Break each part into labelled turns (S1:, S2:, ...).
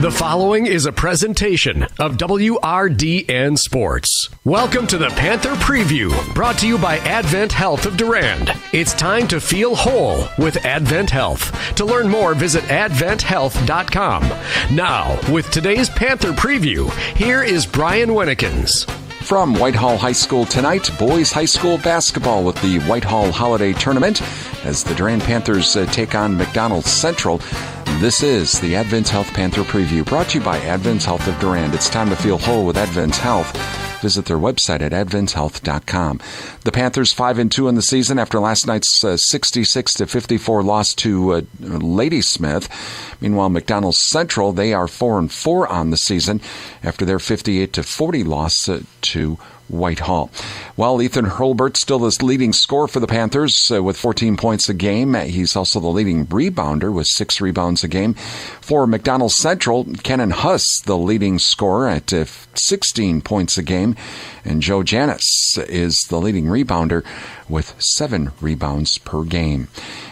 S1: The following is a presentation of WRDN Sports. Welcome to the Panther Preview, brought to you by Advent Health of Durand. It's time to feel whole with Advent Health. To learn more, visit adventhealth.com. Now, with today's Panther Preview, here is Brian Winnekins.
S2: From Whitehall High School tonight, boys high school basketball with the Whitehall Holiday Tournament as the Durand Panthers take on McDonell Central. This is the Advent Health Panther Preview, brought to you by Advent Health of Durand. It's time to feel whole with Advent Health. Visit their website at adventhealth.com. The Panthers 5-2 in the season after last night's 66-54 loss to Ladysmith. Meanwhile, McDonell Central, they are 4-4 on the season after their 58-40 loss to Whitehall. Well, Ethan Hurlbert still the leading scorer for the Panthers with 14 points a game. He's also the leading rebounder with 6 rebounds a game. For McDonell Central, Kenan Huss, the leading scorer at 16 points a game. And Joe Janis is the leading rebounder with 7 rebounds per game.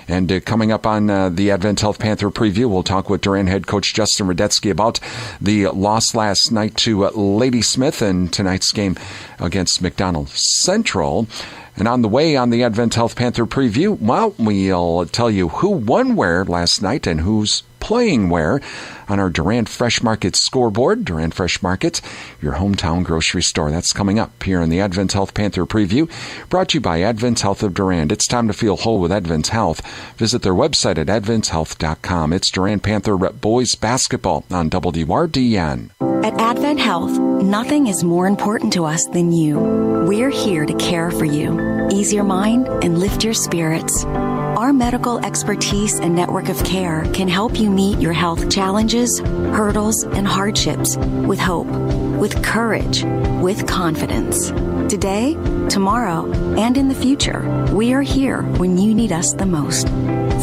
S2: And coming up on the Advent Health Panther Preview, we'll talk with Durand head coach Justin Radetsky about the loss last night to Ladysmith and tonight's game against McDonell Central. And on the way on the Advent Health Panther Preview, well, we'll tell you who won where last night and who's playing where on our Durand Fresh Market scoreboard. Durand Fresh Market, your hometown grocery store. That's coming up here in the Advent Health Panther Preview, brought to you by Advent Health of Durand. It's time to feel whole with Advent Health. Visit their website at adventhealth.com. It's Durand Panther boys basketball on WRDN.
S3: At Advent Health, nothing is more important to us than you. We're here to care for you, ease your mind, and lift your spirits. Our medical expertise and network of care can help you meet your health challenges, hurdles, and hardships with hope, with courage, with confidence. Today, tomorrow, and in the future, we are here when you need us the most.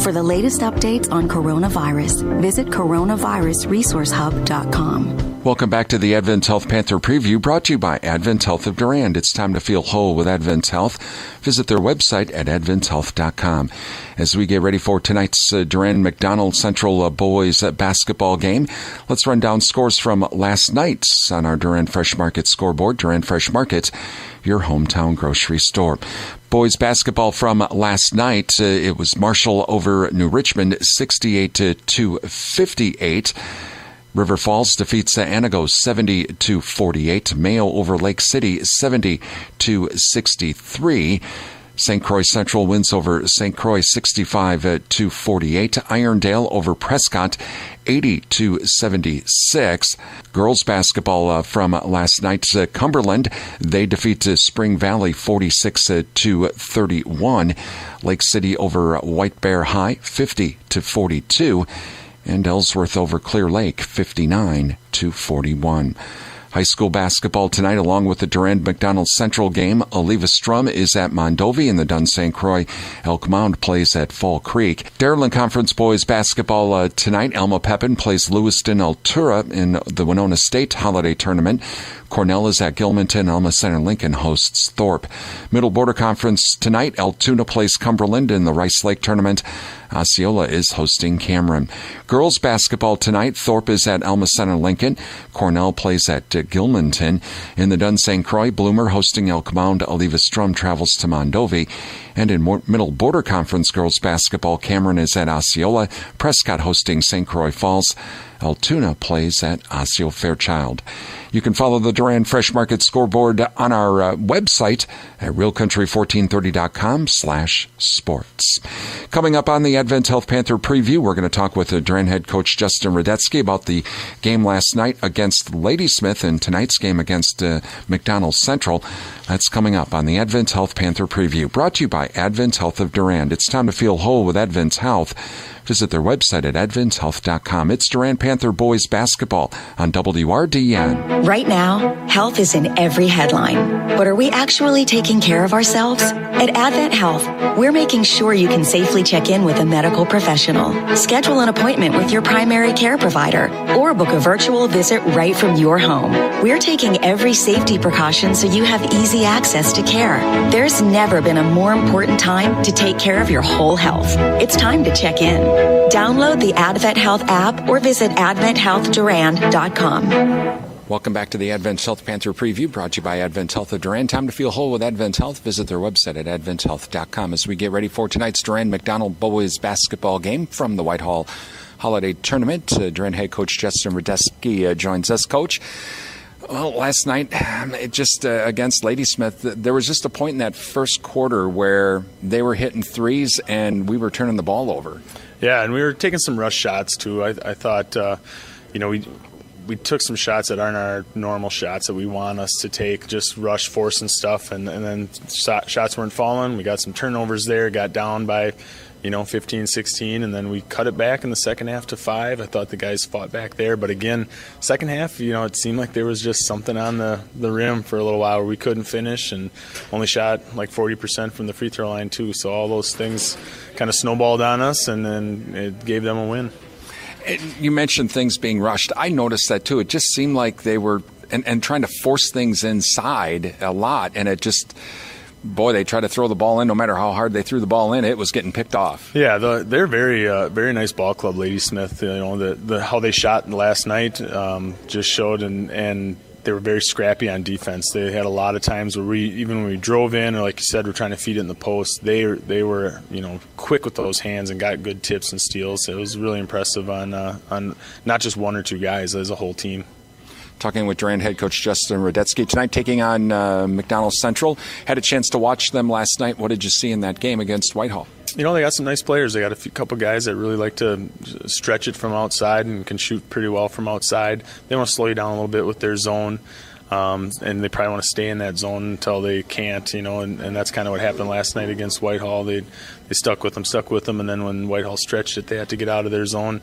S3: For the latest updates on coronavirus, visit coronavirusresourcehub.com.
S2: Welcome back to the Advent Health Panther Preview, brought to you by Advent Health of Durand. It's time to feel whole with Advent Health. Visit their website at adventhealth.com. As we get ready for tonight's Durand McDonell Central boys basketball game, let's run down scores from last night on our Durand Fresh Market scoreboard. Durand Fresh Market, your hometown grocery store. Boys basketball from last night, it was Marshall over New Richmond, 68-58. River Falls defeats Antigo 70-48. Mayo over Lake City 70-63. St. Croix Central wins over St. Croix 65-48. Irondale over Prescott 80-76. Girls basketball from last night, Cumberland, they defeat Spring Valley 46-31. Lake City over White Bear High 50-42. And Ellsworth over Clear Lake, 59-41. High school basketball tonight, along with the Durand McDonell Central game. Oliva Strum is at Mondovi, and the Dunn St. Croix Elk Mound plays at Fall Creek. Dairyland Conference boys basketball tonight. Alma Pepin plays Lewiston Altura in the Winona State Holiday Tournament. Cornell is at Gilmanton. Alma Center Lincoln hosts Thorpe. Middle Border Conference tonight. Altoona plays Cumberland in the Rice Lake Tournament. Osceola is hosting Cameron. Girls basketball tonight. Thorpe is at Alma Center Lincoln. Cornell plays at Gilmanton. In the Dunn St. Croix, Bloomer hosting Elk Mound. Oliva Strum travels to Mondovi. And in Middle Border Conference girls basketball, Cameron is at Osceola. Prescott hosting St. Croix Falls. Altoona plays at Osseo Fairchild. You can follow the Durand Fresh Market scoreboard on our website at realcountry1430.com/sports. Coming up on the Advent Health Panther Preview, we're going to talk with Durand head coach Justin Radetsky about the game last night against Ladysmith and tonight's game against McDonell Central. That's coming up on the Advent Health Panther Preview, brought to you by Advent Health of Durand. It's time to feel whole with Advent Health. Visit their website at adventhealth.com. It's Durand Panther boys basketball on WRDN.
S3: Right now, health is in every headline. But are we actually taking care of ourselves? At Advent Health, we're making sure you can safely check in with a medical professional, schedule an appointment with your primary care provider, or book a virtual visit right from your home. We're taking every safety precaution so you have easy access to care. There's never been a more important time to take care of your whole health. It's time to check in. Download the Advent Health app or visit AdventHealthDurand.com.
S2: Welcome back to the Advent Health Panther Preview, brought to you by Advent Health of Durand. Time to feel whole with Advent Health. Visit their website at AdventHealth.com as we get ready for tonight's Durand McDonell boys basketball game from the Whitehall Holiday Tournament. Durand head coach Justin Radeski joins us. Coach, well, last night, against Ladysmith, there was just a point in that first quarter where they were hitting threes and we were turning the ball over.
S4: Yeah, and we were taking some rush shots, too. I thought, we took some shots that aren't our normal shots that we want us to take, just rush, force and stuff, and then shots weren't falling. We got some turnovers there, got down by, 15, 16, and then we cut it back in the second half to 5. I thought the guys fought back there, but again, second half, it seemed like there was just something on the rim for a little while where we couldn't finish and only shot like 40% from the free throw line too. So all those things kind of snowballed on us, and then it gave them a win.
S2: You mentioned things being rushed. I noticed that too. It just seemed like they were and trying to force things inside a lot, and it just, boy, they tried to throw the ball in. No matter how hard they threw the ball in, it was getting picked off.
S4: Yeah, they're very nice ball club, Ladysmith. How they shot last night just showed, and they were very scrappy on defense. They had a lot of times where even when we drove in, or like you said, we're trying to feed it in the post, they were quick with those hands and got good tips and steals. It was really impressive on not just one or two guys, as a whole team.
S2: Talking with Durand head coach Justin Radeski tonight, taking on McDonell Central. Had a chance to watch them last night. What did you see in that game against Whitehall?
S4: They got some nice players. They got a couple guys that really like to stretch it from outside and can shoot pretty well from outside. They want to slow you down a little bit with their zone, and they probably want to stay in that zone until they can't, and that's kind of what happened last night against Whitehall. They stuck with them, and then when Whitehall stretched it, they had to get out of their zone.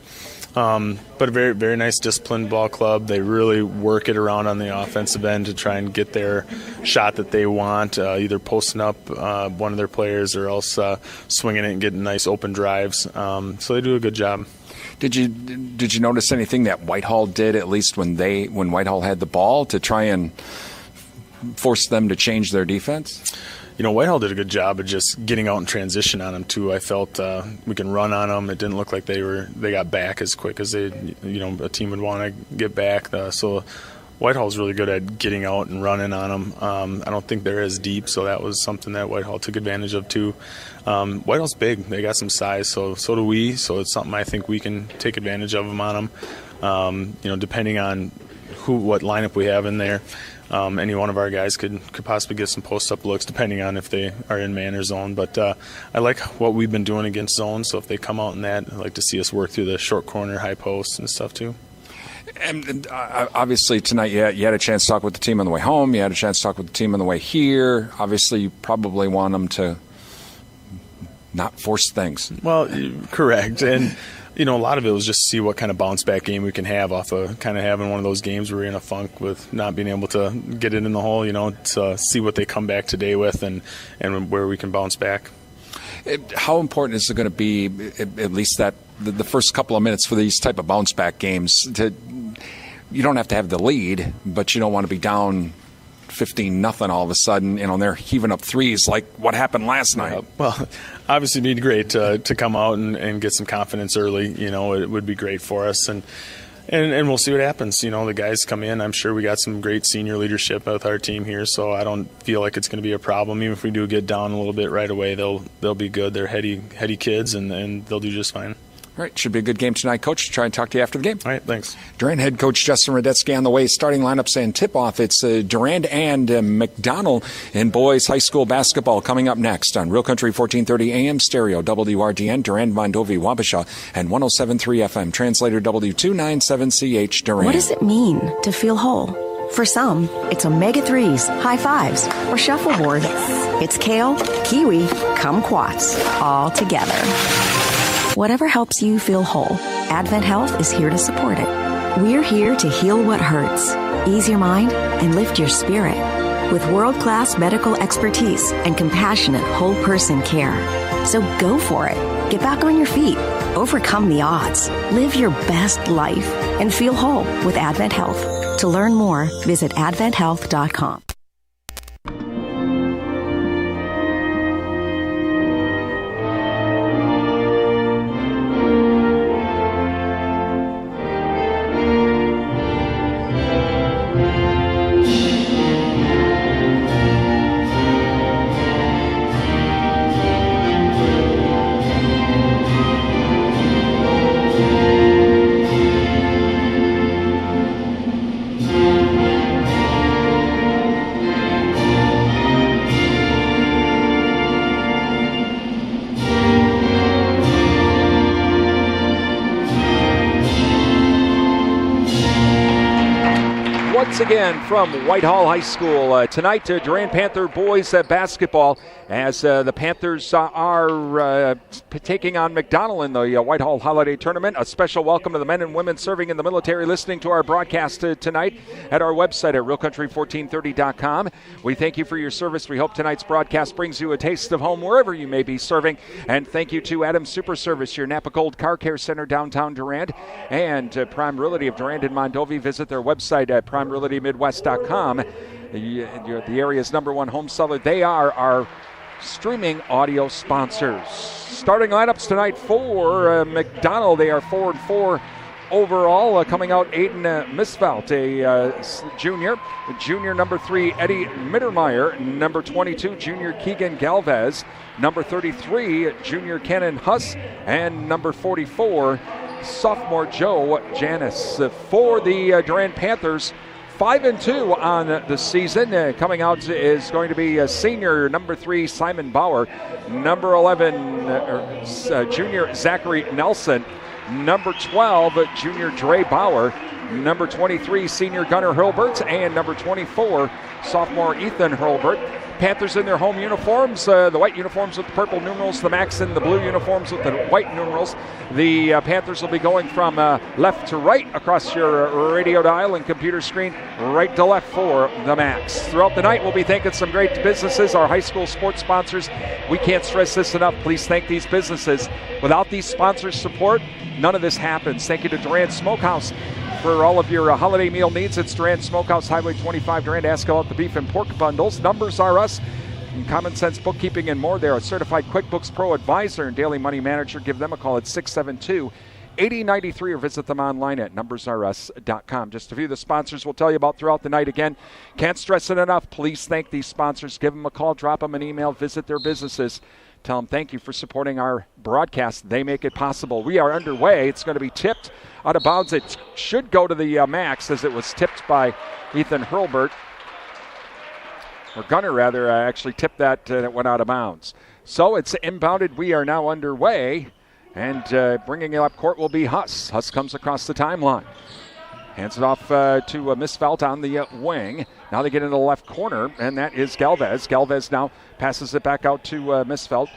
S4: But a very, very nice disciplined ball club. They really work it around on the offensive end to try and get their shot that they want, either posting up one of their players or else swinging it and getting nice open drives. So they do a good job.
S2: Did you notice anything that Whitehall did, at least when Whitehall had the ball, to try and force them to change their defense?
S4: Whitehall did a good job of just getting out in transition on them too. I felt we can run on them. It didn't look like they got back as quick as a team would want to get back. So Whitehall's really good at getting out and running on them. I don't think they're as deep, so that was something that Whitehall took advantage of too. Whitehall's big. They got some size, so do we. So it's something I think we can take advantage of them on them. Depending on what lineup we have in there. Any one of our guys could possibly get some post-up looks, depending on if they are in man or zone. But I like what we've been doing against zone, so if they come out in that, I'd like to see us work through the short corner, high posts and stuff too.
S2: And obviously tonight you had a chance to talk with the team on the way home. You had a chance to talk with the team on the way here. Obviously you probably want them to not force things.
S4: Well, correct. And a lot of it was just see what kind of bounce back game we can have off of kind of having one of those games where we're in a funk with not being able to get it in the hole, to see what they come back today with and where we can bounce back.
S2: How important is it going to be, at least that the first couple of minutes for these type of bounce back games? You don't have to have the lead, but you don't want to be down 15-0 all of a sudden, they're heaving up threes like what happened last night.
S4: Well, obviously it'd be great to come out and get some confidence early. It would be great for us. And we'll see what happens. The guys come in. I'm sure we got some great senior leadership with our team here, so I don't feel like it's going to be a problem. Even if we do get down a little bit right away, they'll be good. They're heady kids, and they'll do just fine.
S2: All right, should be a good game tonight, Coach. Try and talk to you after the game.
S4: All right, thanks.
S2: Durand head coach Justin Radeski on the way. Starting lineups and tip-off. It's Durand and McDonell in boys high school basketball coming up next on Real Country 1430 AM stereo, WRDN, Durand, Mondovi, Wabasha, and 107.3 FM. Translator W297CH, Durand.
S3: What does it mean to feel whole? For some, it's omega-3s, high fives, or shuffleboard. It's kale, kiwi, kumquats, all together. Whatever helps you feel whole, Advent Health is here to support it. We're here to heal what hurts, ease your mind, and lift your spirit with world-class medical expertise and compassionate whole-person care. So go for it. Get back on your feet. Overcome the odds. Live your best life and feel whole with Advent Health. To learn more, visit AdventHealth.com.
S2: once again from Whitehall High School. Tonight, Durand Panther boys basketball as the Panthers are taking on McDonell in the Whitehall Holiday Tournament. A special welcome to the men and women serving in the military listening to our broadcast tonight at our website at realcountry1430.com. We thank you for your service. We hope tonight's broadcast brings you a taste of home wherever you may be serving. And thank you to Adams Super Service, your Napa Gold Car Care Center downtown Durand, and Prime Realty of Durand and Mondovi. Visit their website at primerealitymidwest.com. The area's #1 home seller. They are our streaming audio sponsors. Starting lineups tonight for McDonell. They are 4-4 overall. Coming out, Aiden Misfelt, a junior. Junior number 3, Eddie Mittermeier. Number 22, junior Keegan Galvez. Number 33, junior Kenan Huss. And number 44, sophomore Joe Janis. For the Durand Panthers, 5-2 on the season. Coming out is going to be senior number 3, Simon Bauer. Number 11, junior Zachary Nelson. Number 12, junior Dre Bauer. Number 23, senior Gunnar Hurlbert. And number 24, sophomore Ethan Hurlbert. Panthers in their home uniforms, the white uniforms with the purple numerals, the Max in the blue uniforms with the white numerals. The Panthers will be going from left to right across your radio dial and computer screen, right to left for the Max. Throughout the night, we'll be thanking some great businesses, our high school sports sponsors. We can't stress this enough. Please thank these businesses. Without these sponsors' support, none of this happens. Thank you to Durand Smokehouse for all of your holiday meal needs. It's Durand Smokehouse, Highway 25, Durand. Ask about the beef and pork bundles. Numbers Are Us, and Common Sense Bookkeeping and more. They're a certified QuickBooks Pro advisor and daily money manager. Give them a call at 672-8093 or visit them online at numbersrus.com. Just a few of the sponsors we'll tell you about throughout the night. Again, can't stress it enough. Please thank these sponsors. Give them a call, drop them an email, visit their businesses. Tell them thank you for supporting our broadcast. They make it possible. We are underway. It's going to be tipped out of bounds. It should go to the Max, as it was tipped by Ethan Hurlbert. Or Gunner, rather, actually tipped that and it went out of bounds. So it's inbounded. We are now underway. And bringing it up court will be Huss. Huss comes across the timeline. Hands it off to Misfelt on the wing. Now they get into the left corner, and that is Galvez. Galvez now passes it back out to Misfelt.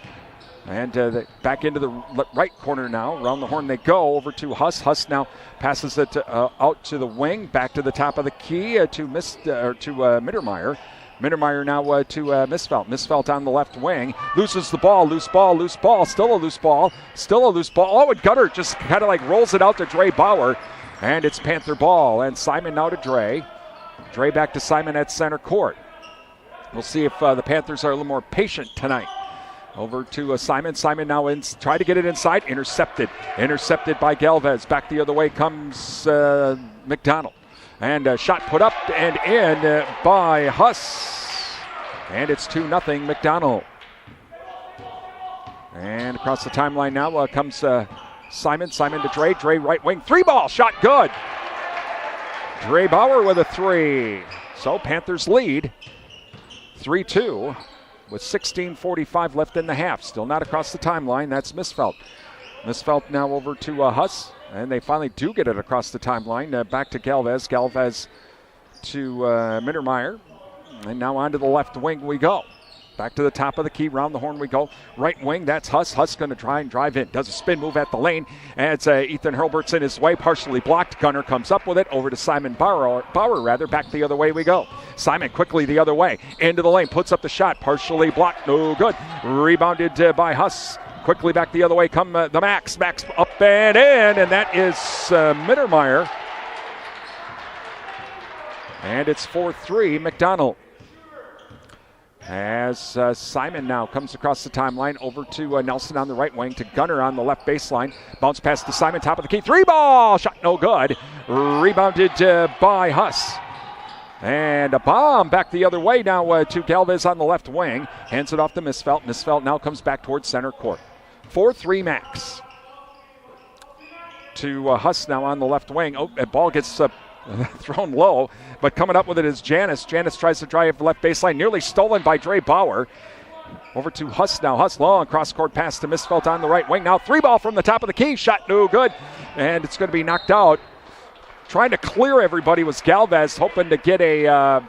S2: And back into the right corner now. Around the horn they go over to Huss. Huss now passes it out to the wing, back to the top of the key to Mittermeier. Mittermeier now to Misfelt. Misfelt on the left wing. Loses the ball. Loose ball. Loose ball. Still a loose ball. Still a loose ball. Oh, and Gunner just kind of like rolls it out to Dre Bauer. And it's Panther ball. And Simon now to Dre. Dre back to Simon at center court. We'll see if the Panthers are a little more patient tonight. Over to Simon. Simon now try to get it inside. Intercepted. Intercepted by Galvez. Back the other way comes McDonell. And a shot put up and in by Huss. And it's 2-0 McDonell. And across the timeline now comes Simon. Simon to Dre. Dre right wing. 3-ball. Shot good. Dre Bauer with a 3. So Panthers lead 3-2 with 16:45 left in the half. Still not across the timeline. That's Misfelt. Misfelt now over to Huss. And they finally do get it across the timeline. Back to Galvez. Galvez to Mittermeier. And now onto the left wing we go. Back to the top of the key. Round the horn we go. Right wing, that's Huss. Huss going to try and drive in. Does a spin move at the lane. And it's Ethan Hurlbert's in his way. Partially blocked. Gunner comes up with it. Over to Simon Bauer. Back the other way we go. Simon quickly the other way. Into the lane. Puts up the shot. Partially blocked. No good. Rebounded by Huss. Quickly back the other way come the Max. Max up and in. And that is Mittermeier. And it's 4-3 McDonell. As Simon now comes across the timeline over to Nelson on the right wing to Gunner on the left baseline. Bounce pass to Simon, top of the key. 3-ball! Shot no good. Rebounded by Huss. And a bomb back the other way now to Galvez on the left wing. Hands it off to Misfelt. Misfelt now comes back towards center court. 4-3 Max. To Huss now on the left wing. Oh, that ball gets thrown low, but coming up with it is Janis. Janis tries to drive the left baseline, nearly stolen by Dre Bauer. Over to Huss now. Huss long cross-court pass to Misfelt on the right wing. Now 3-ball from the top of the key. Shot no good, and it's going to be knocked out
S5: trying to clear everybody was Galvez, hoping to get a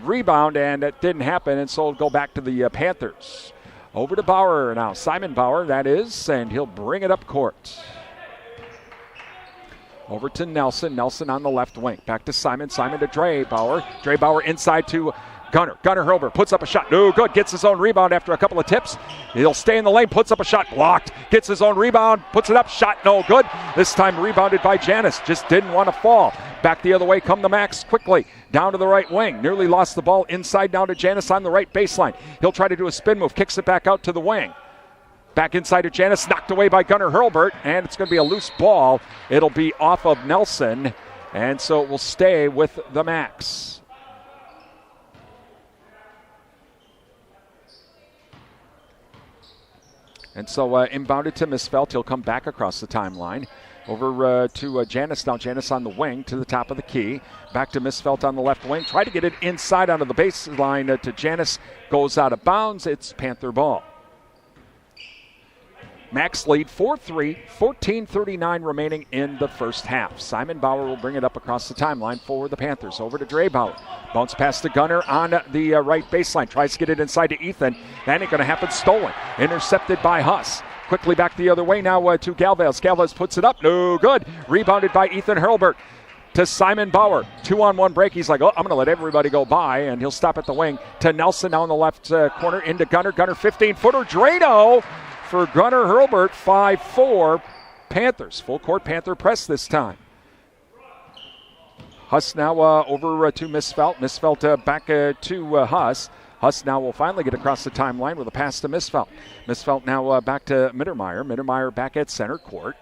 S5: rebound, and it didn't happen, and so it'll go back to the Panthers. Over to Bauer now. Simon Bauer, that is, and he'll bring it up court. Over to Nelson. Nelson on the left wing. Back to Simon. Simon to Dre Bauer. Dre Bauer inside to Gunnar. Gunnar Hurlbert puts up a shot. No good. Gets his own rebound after a couple of tips. He'll stay in the lane. Puts up a shot. Blocked. Gets his own rebound. Puts it up. Shot no good. This time rebounded by Janis. Just didn't want to fall. Back the other way come the Max quickly. Down to the right wing. Nearly lost the ball inside down to Janis on the right baseline. He'll try to do a spin move. Kicks it back out to the wing. Back inside to Janis. Knocked away by Gunnar Hurlbert. And it's going to be a loose ball. It'll be off of Nelson. And so it will stay with the Max. And so inbounded to Misfelt. He'll come back across the timeline. Over to Janis now. Janis on the wing to the top of the key. Back to Misfelt on the left wing. Try to get it inside onto the baseline to Janis. Goes out of bounds. It's Panther ball. Max lead 4-3, 14:39 remaining in the first half. Simon Bauer will bring it up across the timeline for the Panthers. Over to Dre Bauer. Bounce pass to Gunnar on the right baseline. Tries to get it inside to Ethan. That ain't going to happen. Stolen. Intercepted by Huss. Quickly back the other way now to Galvez. Galvez puts it up. No good. Rebounded by Ethan Hurlbert. To Simon Bauer. 2-on-1 break. He's like, oh, I'm going to let everybody go by. And he'll stop at the wing. To Nelson now in the left corner. Into Gunnar. Gunnar 15-footer. Drano for Gunnar Hurlbert. 5-4. Panthers. Full court Panther press this time. Huss now over to Misfelt. Misfelt back to Huss. Huss now will finally get across the timeline with a pass to Misfelt. Misfelt now back to Mittermeier. Mittermeier back at center court.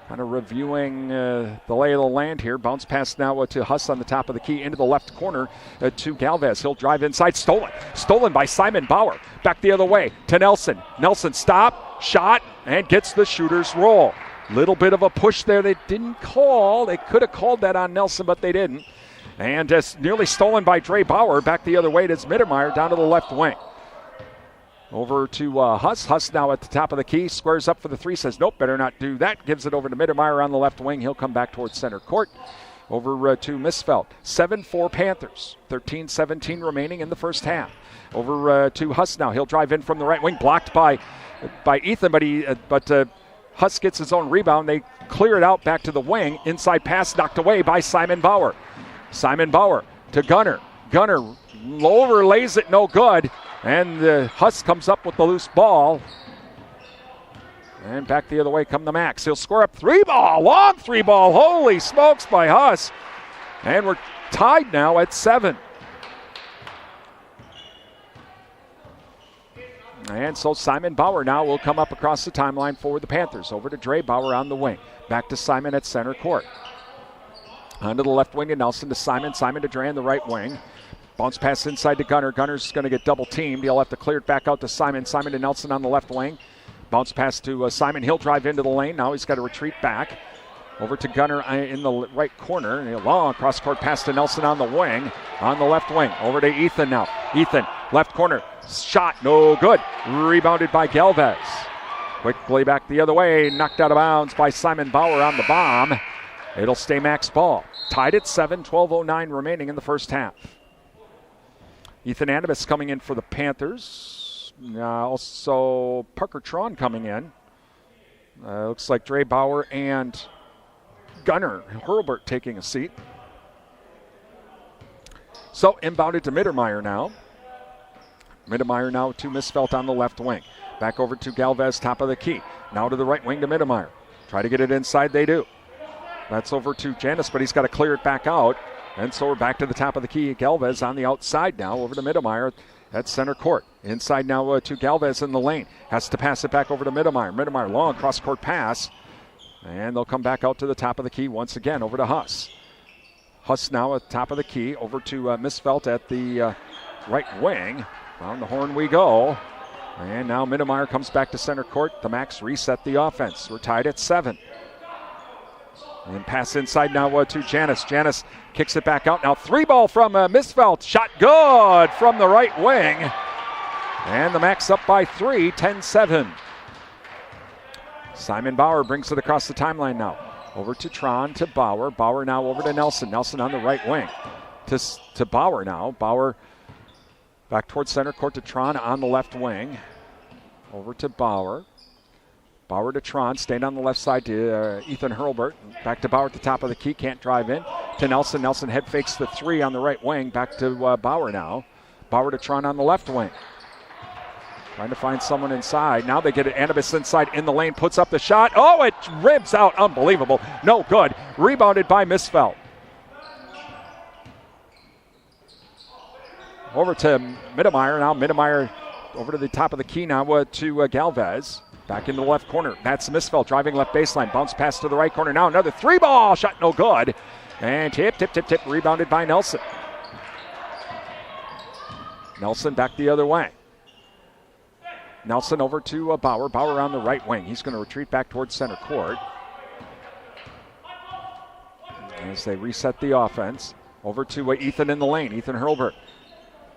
S5: Kind of reviewing the lay of the land here. Bounce pass now to Huss on the top of the key into the left corner to Galvez. He'll drive inside. Stolen. Stolen by Simon Bauer. Back the other way to Nelson. Nelson stop, shot, and gets the shooter's roll. Little bit of a push there they didn't call. They could have called that on Nelson, but they didn't. And just nearly stolen by Dre Bauer. Back the other way to Mittermeier down to the left wing. Over to Huss. Huss now at the top of the key. Squares up for the three. Says, nope, better not do that. Gives it over to Mittermeier on the left wing. He'll come back towards center court. Over to Misfelt. 7-4 Panthers. 13-17 remaining in the first half. Over to Huss now. He'll drive in from the right wing. Blocked by Ethan, but Huss gets his own rebound. They clear it out back to the wing. Inside pass knocked away by Simon Bauer. Simon Bauer to Gunnar. Gunnar overlays it, no good. And Huss comes up with the loose ball. And back the other way come the Max. He'll score up three ball. Long three ball. Holy smokes by Huss. And we're tied now at 7. And so Simon Bauer now will come up across the timeline for the Panthers. Over to Dre Bauer on the wing. Back to Simon at center court. Onto the left wing to Nelson to Simon. Simon to Dre on the right wing. Bounce pass inside to Gunnar. Gunner's going to get double teamed. He'll have to clear it back out to Simon. Simon to Nelson on the left wing. Bounce pass to Simon. He'll drive into the lane. Now he's got to retreat back. Over to Gunnar in the right corner. And a long cross-court pass to Nelson on the wing. On the left wing. Over to Ethan now. Ethan, left corner. Shot, no good. Rebounded by Galvez. Quickly back the other way. Knocked out of bounds by Simon Bauer on the bomb. It'll stay Max ball. Tied at 7, 12:09 remaining in the first half. Ethan Anibus coming in for the Panthers. Also Parker Tron coming in. Looks like Dre Bauer and Gunnar Hurlbert taking a seat. So inbounded to Mittermeier now. Mittermeier now to Misfelt on the left wing. Back over to Galvez, top of the key. Now to the right wing to Mittermeier. Try to get it inside, they do. That's over to Janis, but he's got to clear it back out. And so we're back to the top of the key. Galvez on the outside now, over to Mittermeier at center court. Inside now to Galvez in the lane. Has to pass it back over to Mittermeier. Mittermeier, long cross-court pass. And they'll come back out to the top of the key once again, over to Huss. Huss now at the top of the key, over to Misfelt at the right wing. Down the horn we go. And now Mittermeier comes back to center court. The Max reset the offense. We're tied at 7. And pass inside now to Janis. Janis kicks it back out. Now 3-ball from Misfelt. Shot good from the right wing. And the Max up by 3, 10-7. Simon Bauer brings it across the timeline now. Over to Tron, to Bauer. Bauer now over to Nelson. Nelson on the right wing. To Bauer now. Bauer back towards center court to Tron on the left wing. Over to Bauer. Bauer to Tron, staying on the left side to Ethan Hurlburt. Back to Bauer at the top of the key, can't drive in. To Nelson. Nelson head fakes the three on the right wing. Back to Bauer now. Bauer to Tron on the left wing. Trying to find someone inside. Now they get it. Anibis inside in the lane, puts up the shot. Oh, it ribs out. Unbelievable. No good. Rebounded by Misfelt. Over to Mittemeyer. Now Mittemeyer over to the top of the key now to Galvez. Back into the left corner. That's Misfelt driving left baseline. Bounce pass to the right corner. Now another three ball shot. No good. And tip. Rebounded by Nelson. Nelson back the other way. Nelson over to Bauer. Bauer on the right wing. He's going to retreat back towards center court. As they reset the offense. Over to Ethan in the lane. Ethan Hurlburt.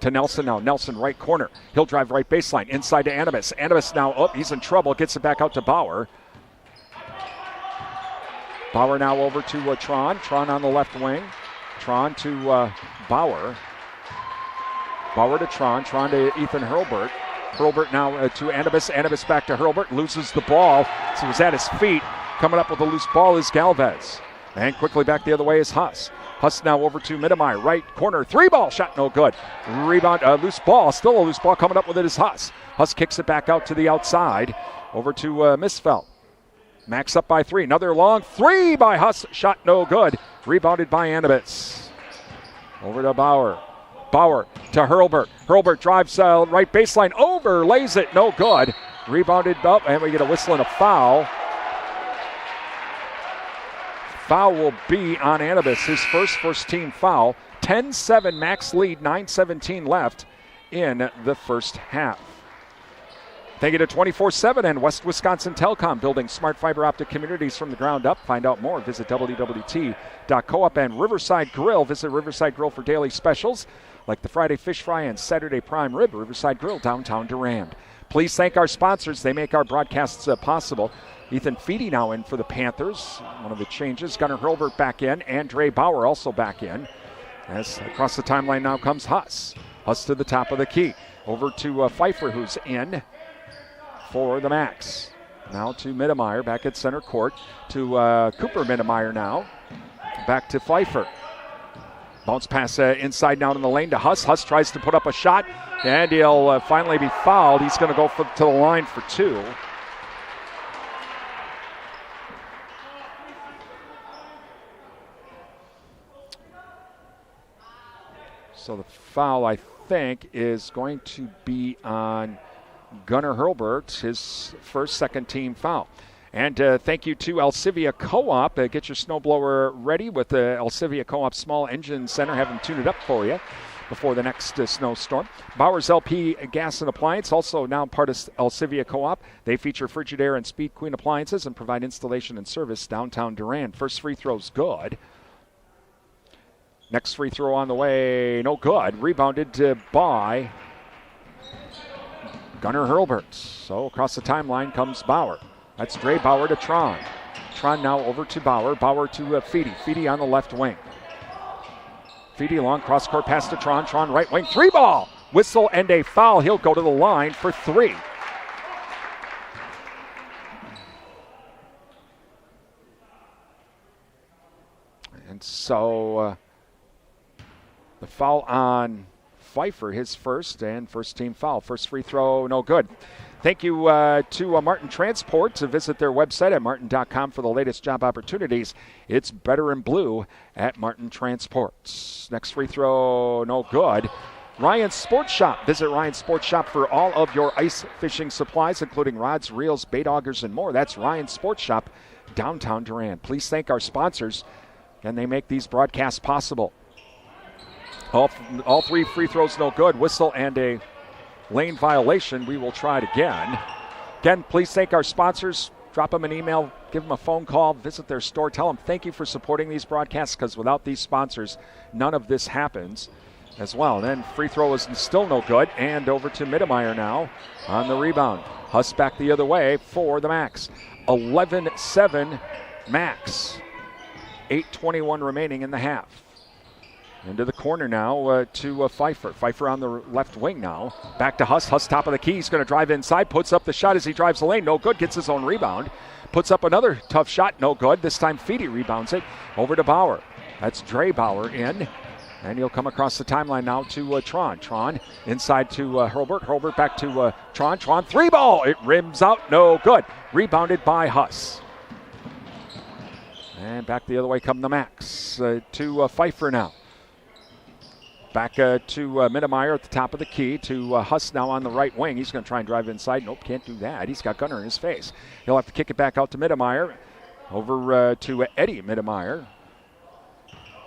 S5: To Nelson now. Nelson right corner. He'll drive right baseline. Inside to Anibis. Anibis now, he's in trouble. Gets it back out to Bauer. Bauer now over to Tron. Tron on the left wing. Tron to Bauer. Bauer to Tron. Tron to Ethan Hurlburt. Hurlburt now to Anibis. Anibis back to Hurlburt. Loses the ball. So it was at his feet. Coming up with a loose ball is Galvez. And quickly back the other way is Huss. Huss now over to Mittemeyer. Right corner. Three ball shot. No good. Rebound. Loose ball. Still a loose ball. Coming up with it is Huss. Huss kicks it back out to the outside. Over to Misfelt. Max up by three. Another long three by Huss. Shot no good. Rebounded by Anibis. Over to Bauer. Bauer to Hurlburt. Hurlburt drives right baseline. Over. Lays it. No good. Rebounded up. And we get a whistle and a foul. Foul will be on Anibis, his first team foul. 10-7 max lead, 9:17 left in the first half. Thank you to 24/7 and West Wisconsin Telecom, building smart fiber optic communities from the ground up. Find out more. Visit www.coop and Riverside Grill. Visit Riverside Grill for daily specials like the Friday Fish Fry and Saturday Prime Rib. Riverside Grill, downtown Durand. Please thank our sponsors. They make our broadcasts possible. Ethan Feedy now in for the Panthers. One of the changes. Gunnar Hurlburt back in. Andre Bauer also back in. As across the timeline now comes Huss. Huss to the top of the key. Over to Pfeiffer, who's in for the Max. Now to Mittemeyer back at center court. To Cooper Mittemeyer now. Back to Pfeiffer. Bounce pass inside down in the lane to Huss. Huss tries to put up a shot. And he'll finally be fouled. He's going to go to the line for two. So the foul, I think, is going to be on Gunnar Hurlburt, his second team foul. And thank you to Alcivia Co-op. Get your snowblower ready with the Alcivia Co-op Small Engine Center. Have them tune it up for you before the next snowstorm. Bowers LP Gas and Appliance, also now part of Alcivia Co-op. They feature Frigidaire and Speed Queen appliances and provide installation and service downtown Durand. First free throw's good. Next free throw on the way, no good. Rebounded by Gunnar Hurlburt. So across the timeline comes Bauer. That's Dre Bauer to Tron. Tron now over to Bauer. Bauer to Feedy. Feedy on the left wing. Feedy long cross court pass to Tron. Tron right wing. Three ball. Whistle and a foul. He'll go to the line for three. And so the foul on Pfeiffer, his first team foul. First free throw, no good. Thank you to Martin Transport. To visit their website at martin.com for the latest job opportunities. It's better in blue at Martin Transport. Next free throw, no good. Ryan's Sports Shop. Visit Ryan's Sports Shop for all of your ice fishing supplies, including rods, reels, bait augers, and more. That's Ryan's Sports Shop, downtown Durand. Please thank our sponsors, and they make these broadcasts possible. All three free throws no good. Whistle and a lane violation. We will try it again. Again, please thank our sponsors. Drop them an email, give them a phone call, visit their store. Tell them thank you for supporting these broadcasts, because without these sponsors, none of this happens as well. And then free throw is still no good. And over to Mittemeyer now on the rebound. Huss back the other way for the Max. 11-7 Max. 8:21 remaining in the half. Into the corner now to Pfeiffer. Pfeiffer on the left wing now. Back to Huss. Huss top of the key. He's going to drive inside. Puts up the shot as he drives the lane. No good. Gets his own rebound. Puts up another tough shot. No good. This time Feedy rebounds it. Over to Bauer. That's Dre Bauer in. And he'll come across the timeline now to Tron. Tron inside to Hurlburt. Hurlburt back to Tron. Tron three ball. It rims out. No good. Rebounded by Huss. And back the other way come the Max to Pfeiffer now. Back to Mittemeyer at the top of the key to Huss now on the right wing. He's going to try and drive inside. Nope, can't do that. He's got Gunner in his face. He'll have to kick it back out to Mittemeyer. Over to Eddie Mittemeyer.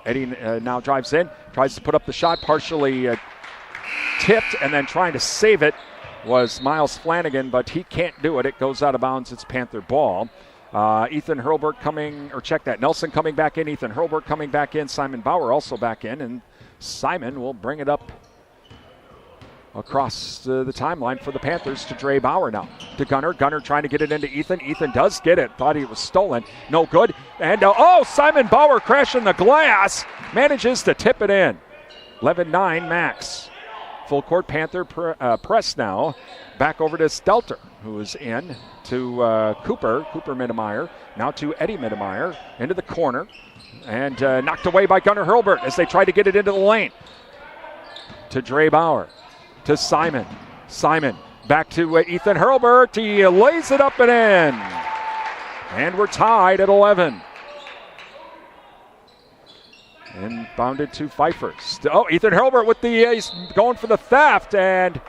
S5: Eddie now drives in, tries to put up the shot, partially tipped, and then trying to save it was Miles Flanagan, but he can't do it. It goes out of bounds. It's Panther ball. Ethan Hurlburt Nelson coming back in. Ethan Hurlburt coming back in. Simon Bauer also back in, and Simon will bring it up across the timeline for the Panthers to Dre Bauer now. To Gunner. Gunner trying to get it into Ethan. Ethan does get it. Thought he was stolen. No good. And Simon Bauer crashing the glass. Manages to tip it in. 11-9 Max. Full court Panther press now. Back over to Stelter, who is in to Cooper Mittemeyer. Now to Eddie Mittemeyer. Into the corner. And knocked away by Gunnar Hurlburt as they try to get it into the lane. To Dre Bauer. To Simon. Simon back to Ethan Hurlburt. He lays it up and in. And we're tied at 11. Inbounded to Pfeiffer. Ethan Hurlburt with he's going for the theft, and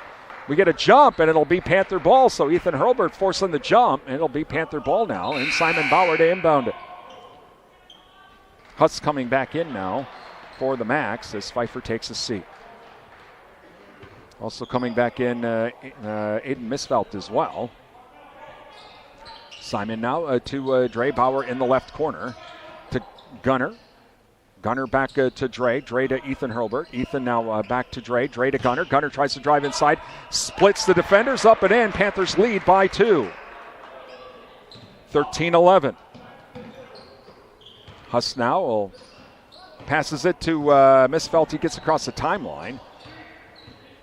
S5: we get a jump, and it'll be Panther ball. So Ethan Hurlburt forcing the jump, and it'll be Panther ball now, and Simon Bauer to inbound it. Huss coming back in now for the Max as Pfeiffer takes a seat. Also coming back in, Aiden Misfelt as well. Simon now to Dre Bauer in the left corner. To Gunner. Gunner back to Dre. Dre to Ethan Hurlburt. Ethan now back to Dre. Dre to Gunner. Gunner tries to drive inside. Splits the defenders up and in. Panthers lead by 2. 13-11. Huss now passes it to Misfelt. He gets across the timeline.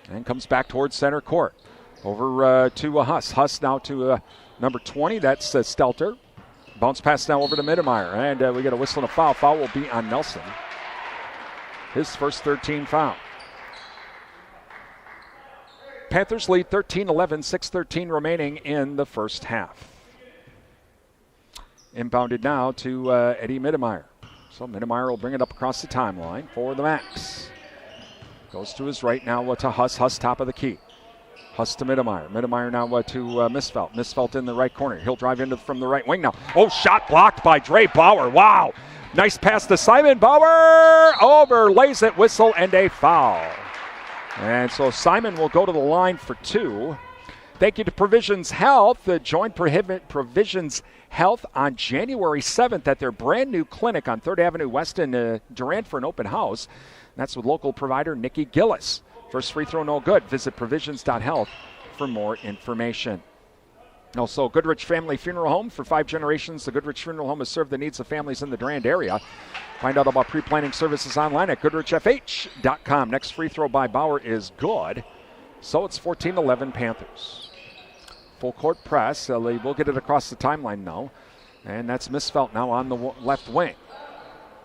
S5: And comes back towards center court. Over to Huss. Huss now to number 20. That's Stelter. Bounce pass now over to Mittemeyer. And we get a whistle and a foul. Foul will be on Nelson. His first 13 foul. Panthers lead 13-11. 6:13 remaining in the first half. Inbounded now to Eddie Mittemeyer. So Mittemeyer will bring it up across the timeline for the Max. Goes to his right now to Huss. Huss top of the key. Huss to Mittemeyer. Mittemeyer now to Misfelt. Misfelt in the right corner. He'll drive from the right wing now. Shot blocked by Dre Bauer. Wow. Nice pass to Simon Bauer. Overlays it. Whistle and a foul. And so Simon will go to the line for 2. Thank you to Provisions Health. Join Provisions Health on January 7th at their brand new clinic on 3rd Avenue West in Durand for an open house. That's with local provider Nikki Gillis. First free throw, no good. Visit provisions.health for more information. Also, Goodrich Family Funeral Home. For 5 generations, the Goodrich Funeral Home has served the needs of families in the Durand area. Find out about pre-planning services online at goodrichfh.com. Next free throw by Bauer is good. So it's 14-11 Panthers. Full court press. They will get it across the timeline now. And that's Misfelt now on the left wing.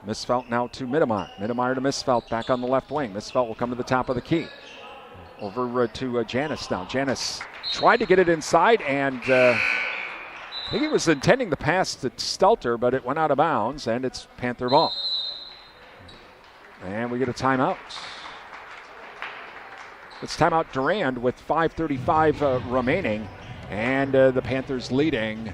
S5: Misfelt now to Mittemeyer. Mittemeyer to Misfelt back on the left wing. Misfelt will come to the top of the key. Over to Janis now. Janis tried to get it inside, and I think he was intending the pass to Stelter, but it went out of bounds, and it's Panther ball. And we get a timeout. It's timeout Durand with 5:35 remaining, and the Panthers leading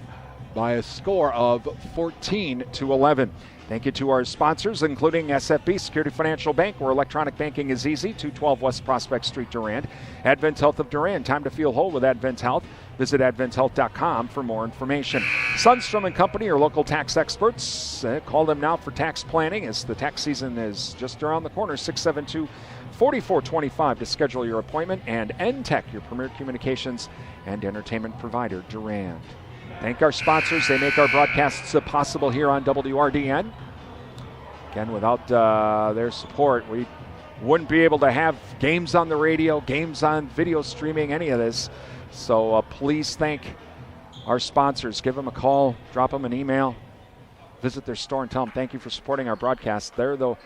S5: by a score of 14-11. Thank you to our sponsors, including SFB Security Financial Bank, where electronic banking is easy, 212 West Prospect Street, Durand. Advent Health of Durand, time to feel whole with Advent Health. Visit adventhealth.com for more information. Sundstrom & Company are local tax experts. Call them now for tax planning, as the tax season is just around the corner. 672-4425 to schedule your appointment. And NTech, your premier communications and entertainment provider, Durand. Thank our sponsors. They make our broadcasts possible here on WRDN. Again, without their support, we wouldn't be able to have games on the radio, games on video streaming, any of this. So please thank our sponsors. Give them a call, drop them an email, visit their store and tell them thank you for supporting our broadcast. They're the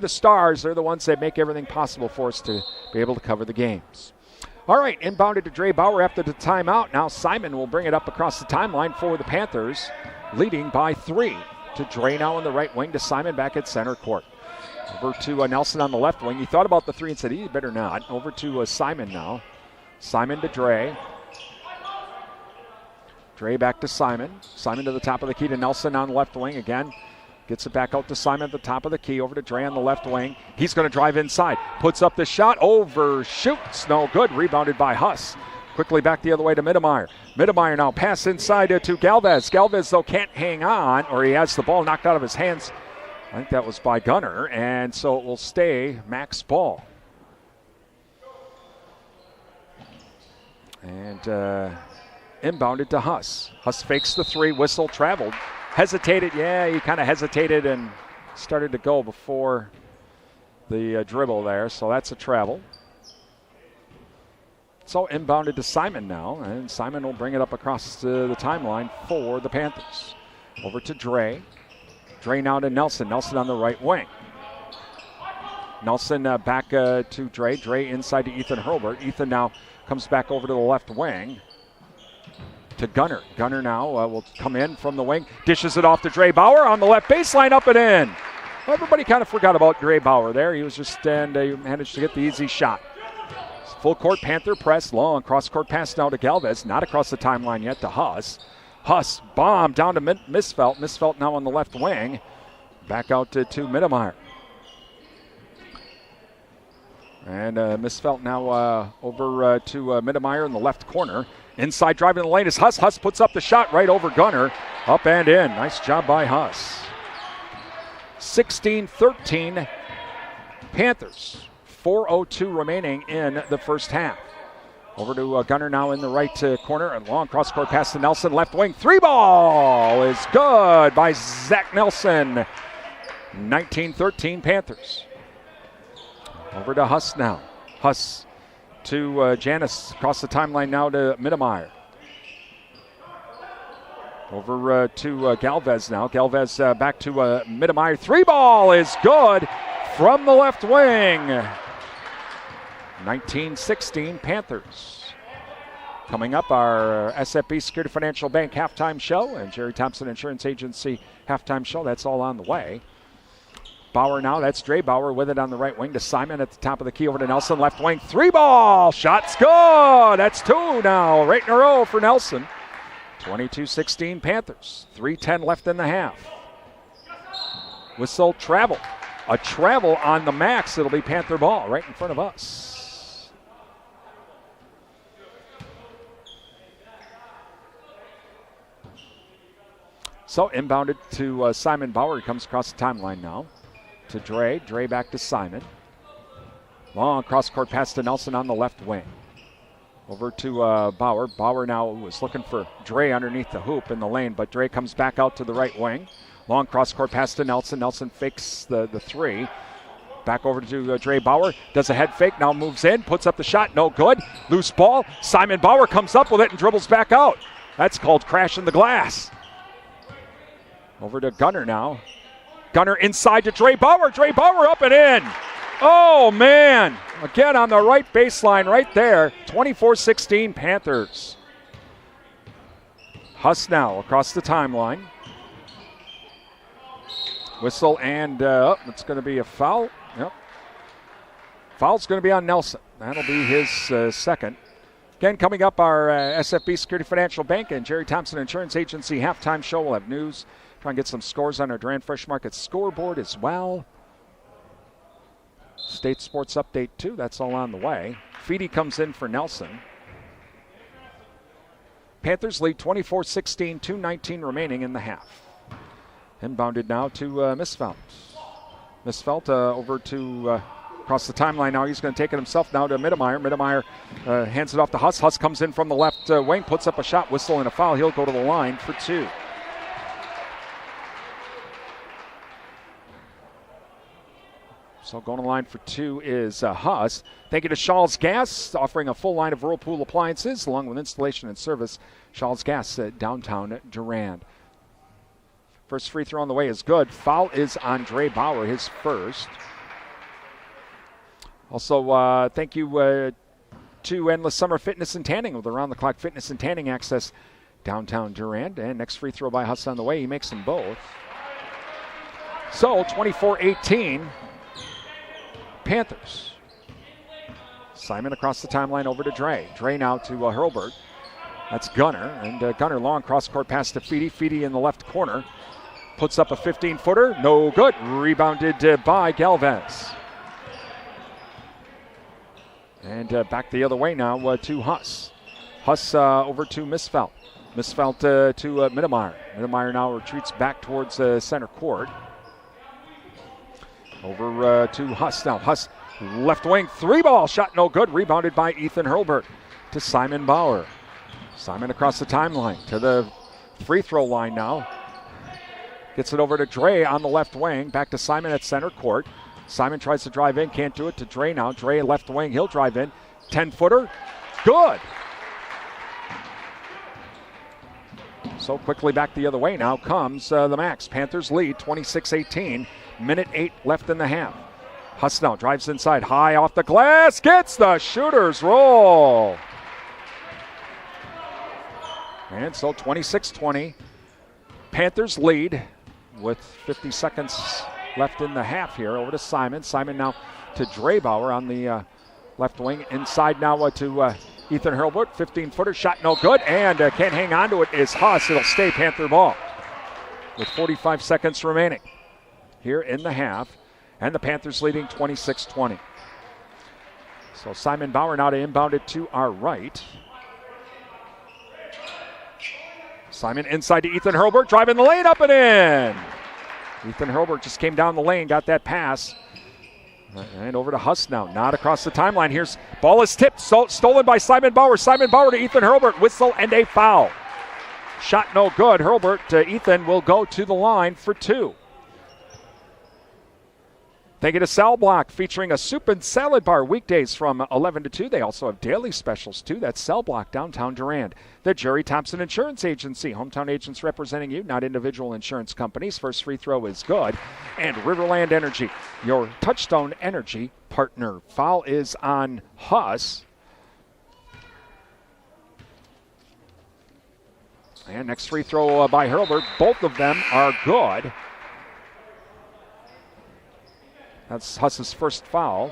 S5: stars. They're the ones that make everything possible for us to be able to cover the games. All right, inbounded to Dre Bauer after the timeout. Now Simon will bring it up across the timeline for the Panthers, leading by 3. To Dre now on the right wing, to Simon back at center court. Over to Nelson on the left wing. He thought about the 3 and said, he better not. Over to Simon now. Simon to Dre. Dre back to Simon. Simon to the top of the key to Nelson on the left wing again. Gets it back out to Simon at the top of the key. Over to Dre on the left wing. He's going to drive inside. Puts up the shot. Overshoots. No good. Rebounded by Huss. Quickly back the other way to Mittemeyer. Mittemeyer now pass inside to Galvez. Galvez, though, can't hang on, or he has the ball knocked out of his hands. I think that was by Gunner, and so it will stay Mac's ball. And inbounded to Huss. Huss fakes the 3, whistle, traveled. Hesitated, he kind of hesitated and started to go before the dribble there, so that's a travel. So inbounded to Simon now, and Simon will bring it up across the timeline for the Panthers. Over to Dre. Dre now to Nelson. Nelson on the right wing. Nelson back to Dre. Dre inside to Ethan Hurlbert. Ethan now comes back over to the left wing to Gunner. Gunner now will come in from the wing. Dishes it off to Dre Bauer on the left baseline, up and in. Everybody kind of forgot about Dre Bauer there. He was just he managed to get the easy shot. Full court Panther press, long cross court pass now to Galvez, not across the timeline yet to Huss. Huss bomb down to Misfelt. Misfelt now on the left wing. Back out to Mittemeyer. And Misfelt now over to Mittemeyer in the left corner. Inside driving the lane is Huss. Huss puts up the shot right over Gunner. Up and in. Nice job by Huss. 16-13 Panthers. 4:02 remaining in the first half. Over to Gunner now in the right corner. A long cross-court pass to Nelson. Left wing. 3 ball is good by Zach Nelson. 19-13 Panthers. Over to Huss now. Huss to Janis. Across the timeline now to Mittemeyer. Over to Galvez now. Galvez back to Mittemeyer. 3 ball is good from the left wing. 19-16 Panthers. Coming up, our SFB Security Financial Bank halftime show and Jerry Thompson Insurance Agency halftime show. That's all on the way. Bauer now, that's Dre Bauer with it on the right wing to Simon at the top of the key. Over to Nelson, left wing, 3 ball. Shot's good. That's 2 now, right in a row for Nelson. 22-16 Panthers. 3:10 left in the half. Whistle, travel. A travel on the max. It'll be Panther ball right in front of us. So inbounded to Simon Bauer. He comes across the timeline now to Dre. Dre back to Simon. Long cross-court pass to Nelson on the left wing. Over to Bauer. Bauer now was looking for Dre underneath the hoop in the lane, but Dre comes back out to the right wing. Long cross-court pass to Nelson. Nelson fakes the 3. Back over to Dre Bauer. Does a head fake. Now moves in. Puts up the shot. No good. Loose ball. Simon Bauer comes up with it and dribbles back out. That's called crashing the glass. Over to Gunner now. Gunner inside to Dre Bauer. Dre Bauer up and in. Oh, man. Again on the right baseline right there. 24-16 Panthers. Huss now across the timeline. Whistle and it's going to be a foul. Yep. Foul's going to be on Nelson. That'll be his second. Again, coming up, our SFB Security Financial Bank and Jerry Thompson Insurance Agency halftime show. We'll have news. Try and get some scores on our Durand Fresh Market scoreboard as well. State Sports Update, too. That's all on the way. Feedy comes in for Nelson. Panthers lead 24-16, 2:19 remaining in the half. Inbounded now to Misfelt. Misfelt over to across the timeline now. He's going to take it himself now to Mittemeyer. Mittemeyer hands it off to Huss. Huss comes in from the left wing, puts up a shot, whistle, and a foul. He'll go to the line for 2. So going to line for 2 is Huss. Thank you to Shaw's Gas, offering a full line of Whirlpool appliances along with installation and service. Shaw's Gas at downtown Durand. First free throw on the way is good. Foul is on Dre Bauer, his first. Also, thank you to Endless Summer Fitness and Tanning with around-the-clock fitness and tanning access downtown Durand. And next free throw by Huss on the way. He makes them both. So, 24-18, Panthers. Simon across the timeline over to Dre. Dre now to Hurlburt. That's Gunner. And Gunner long cross-court pass to Feedy. Feedy in the left corner. Puts up a 15-footer. No good. Rebounded by Galvez. And back the other way now to Huss. Huss over to Misfelt. Misfelt to Mittermeyer. Mittermeyer now retreats back towards center court. Over to Huss now. Huss left wing 3-ball shot no good. Rebounded by Ethan Hurlburt to Simon Bauer. Simon across the timeline to the free throw line now. Gets it over to Dre on the left wing. Back to Simon at center court. Simon tries to drive in. Can't do it to Dre now. Dre left wing. He'll drive in. 10-footer. Good. So quickly back the other way now comes the Max. Panthers lead 26-18. Minute 8 left in the half. Huss now drives inside. High off the glass. Gets the shooter's roll. And so 26-20. Panthers lead with 50 seconds left in the half here. Over to Simon. Simon now to Dre Bauer on the left wing. Inside now to Ethan Hurlburt. 15-footer shot no good. And can't hang on to it is Huss. It'll stay Panther ball with 45 seconds remaining here in the half. And the Panthers leading 26-20. So Simon Bauer now to inbound it to our right. Simon inside to Ethan Hurlburt, driving the lane, up and in. Ethan Hurlburt just came down the lane, got that pass. And over to Huss now, not across the timeline. Here's, ball is tipped, stolen by Simon Bauer. Simon Bauer to Ethan Hurlburt, whistle and a foul. Shot no good. Hurlburt to Ethan will go to the line for 2. Thank you to Sal Block, featuring a soup and salad bar weekdays from 11 to 2. They also have daily specials, too. That's Sal Block, downtown Durand. The Jerry Thompson Insurance Agency. Hometown agents representing you, not individual insurance companies. First free throw is good. And Riverland Energy, your Touchstone Energy partner. Foul is on Huss. And next free throw by Hurlburt. Both of them are good. That's Huss's first foul.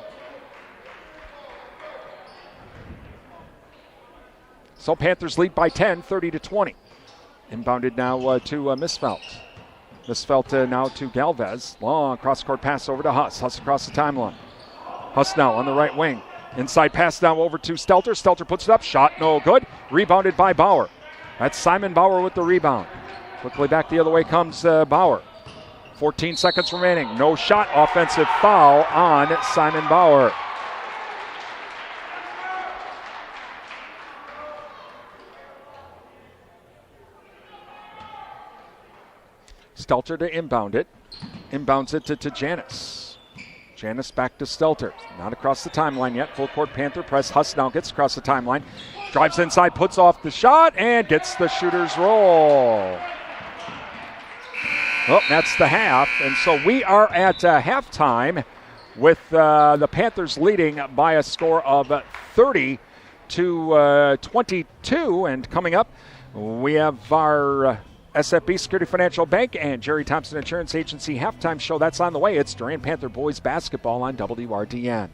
S5: So Panthers lead by 10, 30-20. Inbounded now to Misfelt. Misfelt now to Galvez. Long cross-court pass over to Huss. Huss across the timeline. Huss now on the right wing. Inside pass now over to Stelter. Stelter puts it up. Shot no good. Rebounded by Bauer. That's Simon Bauer with the rebound. Quickly back the other way comes Bauer. 14 seconds remaining. No shot. Offensive foul on Simon Bauer. Stelter to inbound it. Inbounds it to Janis. Janis back to Stelter. Not across the timeline yet. Full court Panther press. Huss now gets across the timeline. Drives inside, puts off the shot, and gets the shooter's roll. Well, that's the half, and so we are at halftime with the Panthers leading by a score of 30-22. And coming up, we have our SFB Security Financial Bank and Jerry Thompson Insurance Agency halftime show. That's on the way. It's Durand Panther boys basketball on WRDN.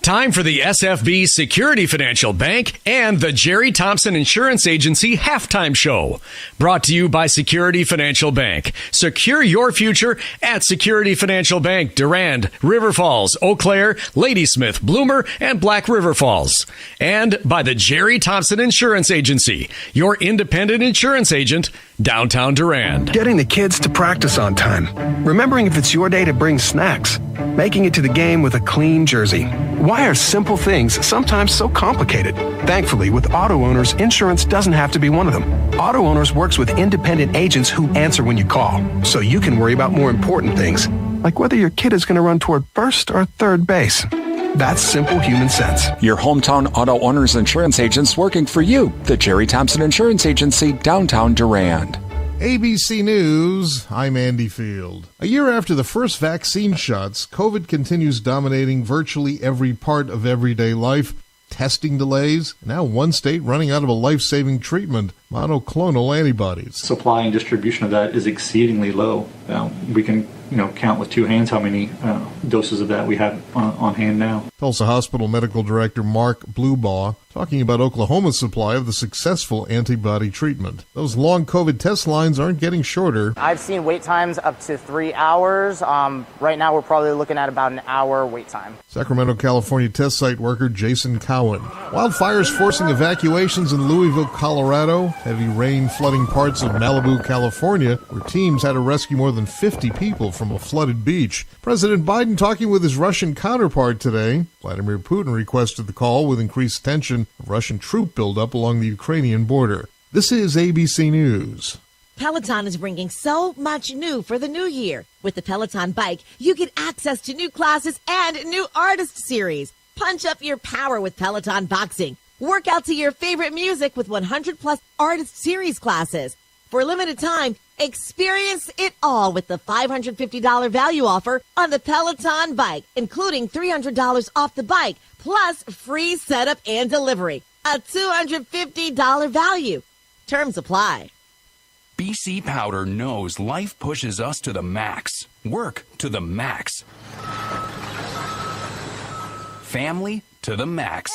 S1: Time for the SFB Security Financial Bank and the Jerry Thompson Insurance Agency halftime show. Brought to you by Security Financial Bank. Secure your future at Security Financial Bank, Durand, River Falls, Eau Claire, Ladysmith, Bloomer, and Black River Falls. And by the Jerry Thompson Insurance Agency, your independent insurance agent downtown Durand.
S6: Getting the kids to practice on time. Remembering if it's your day to bring snacks. Making it to the game with a clean jersey. Why are simple things sometimes so complicated? Thankfully, with Auto Owners, insurance doesn't have to be one of them. Auto Owners works with independent agents who answer when you call, so you can worry about more important things, like whether your kid is going to run toward first or third base. That's simple human sense.
S2: Your hometown Auto Owners insurance agents working for you. The Jerry Thompson Insurance Agency, downtown Durand.
S7: ABC News, I'm Andy Field. A year after the first vaccine shots, COVID continues dominating virtually every part of everyday life. Testing delays, now one state running out of a life-saving treatment, monoclonal antibodies.
S8: Supply and distribution of that is exceedingly low. We can count with two hands how many doses of that we have on hand now.
S7: Tulsa Hospital Medical Director Mark Blubaugh talking about Oklahoma's supply of the successful antibody treatment. Those long COVID test lines aren't getting shorter.
S9: I've seen wait times up to 3 hours. Right now we're probably looking at about an hour wait time.
S7: Sacramento, California test site worker Jason Cowan. Wildfires forcing evacuations in Louisville, Colorado. Heavy rain flooding parts of Malibu, California, where teams had to rescue more than 50 people from a flooded beach. President Biden talking with his Russian counterpart today. Vladimir Putin requested the call with increased tension of Russian troop buildup along the Ukrainian border. This is ABC News.
S10: Peloton is bringing so much new for the new year. With the Peloton bike, you get access to new classes and new artist series. Punch up your power with Peloton Boxing. Work out to your favorite music with 100-plus artist series classes. For a limited time, experience it all with the $550 value offer on the Peloton bike, including $300 off the bike, plus free setup and delivery. A $250 value. Terms apply.
S11: BC Powder knows life pushes us to the max. Work to the max. Family to the max.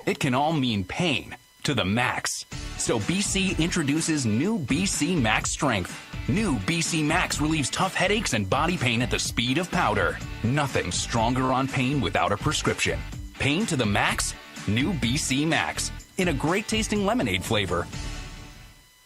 S11: It can all mean pain to the max. So BC introduces new BC Max Strength. New BC Max relieves tough headaches and body pain at the speed of powder. Nothing stronger on pain without a prescription. Pain to the max? New BC Max. In a great tasting lemonade flavor.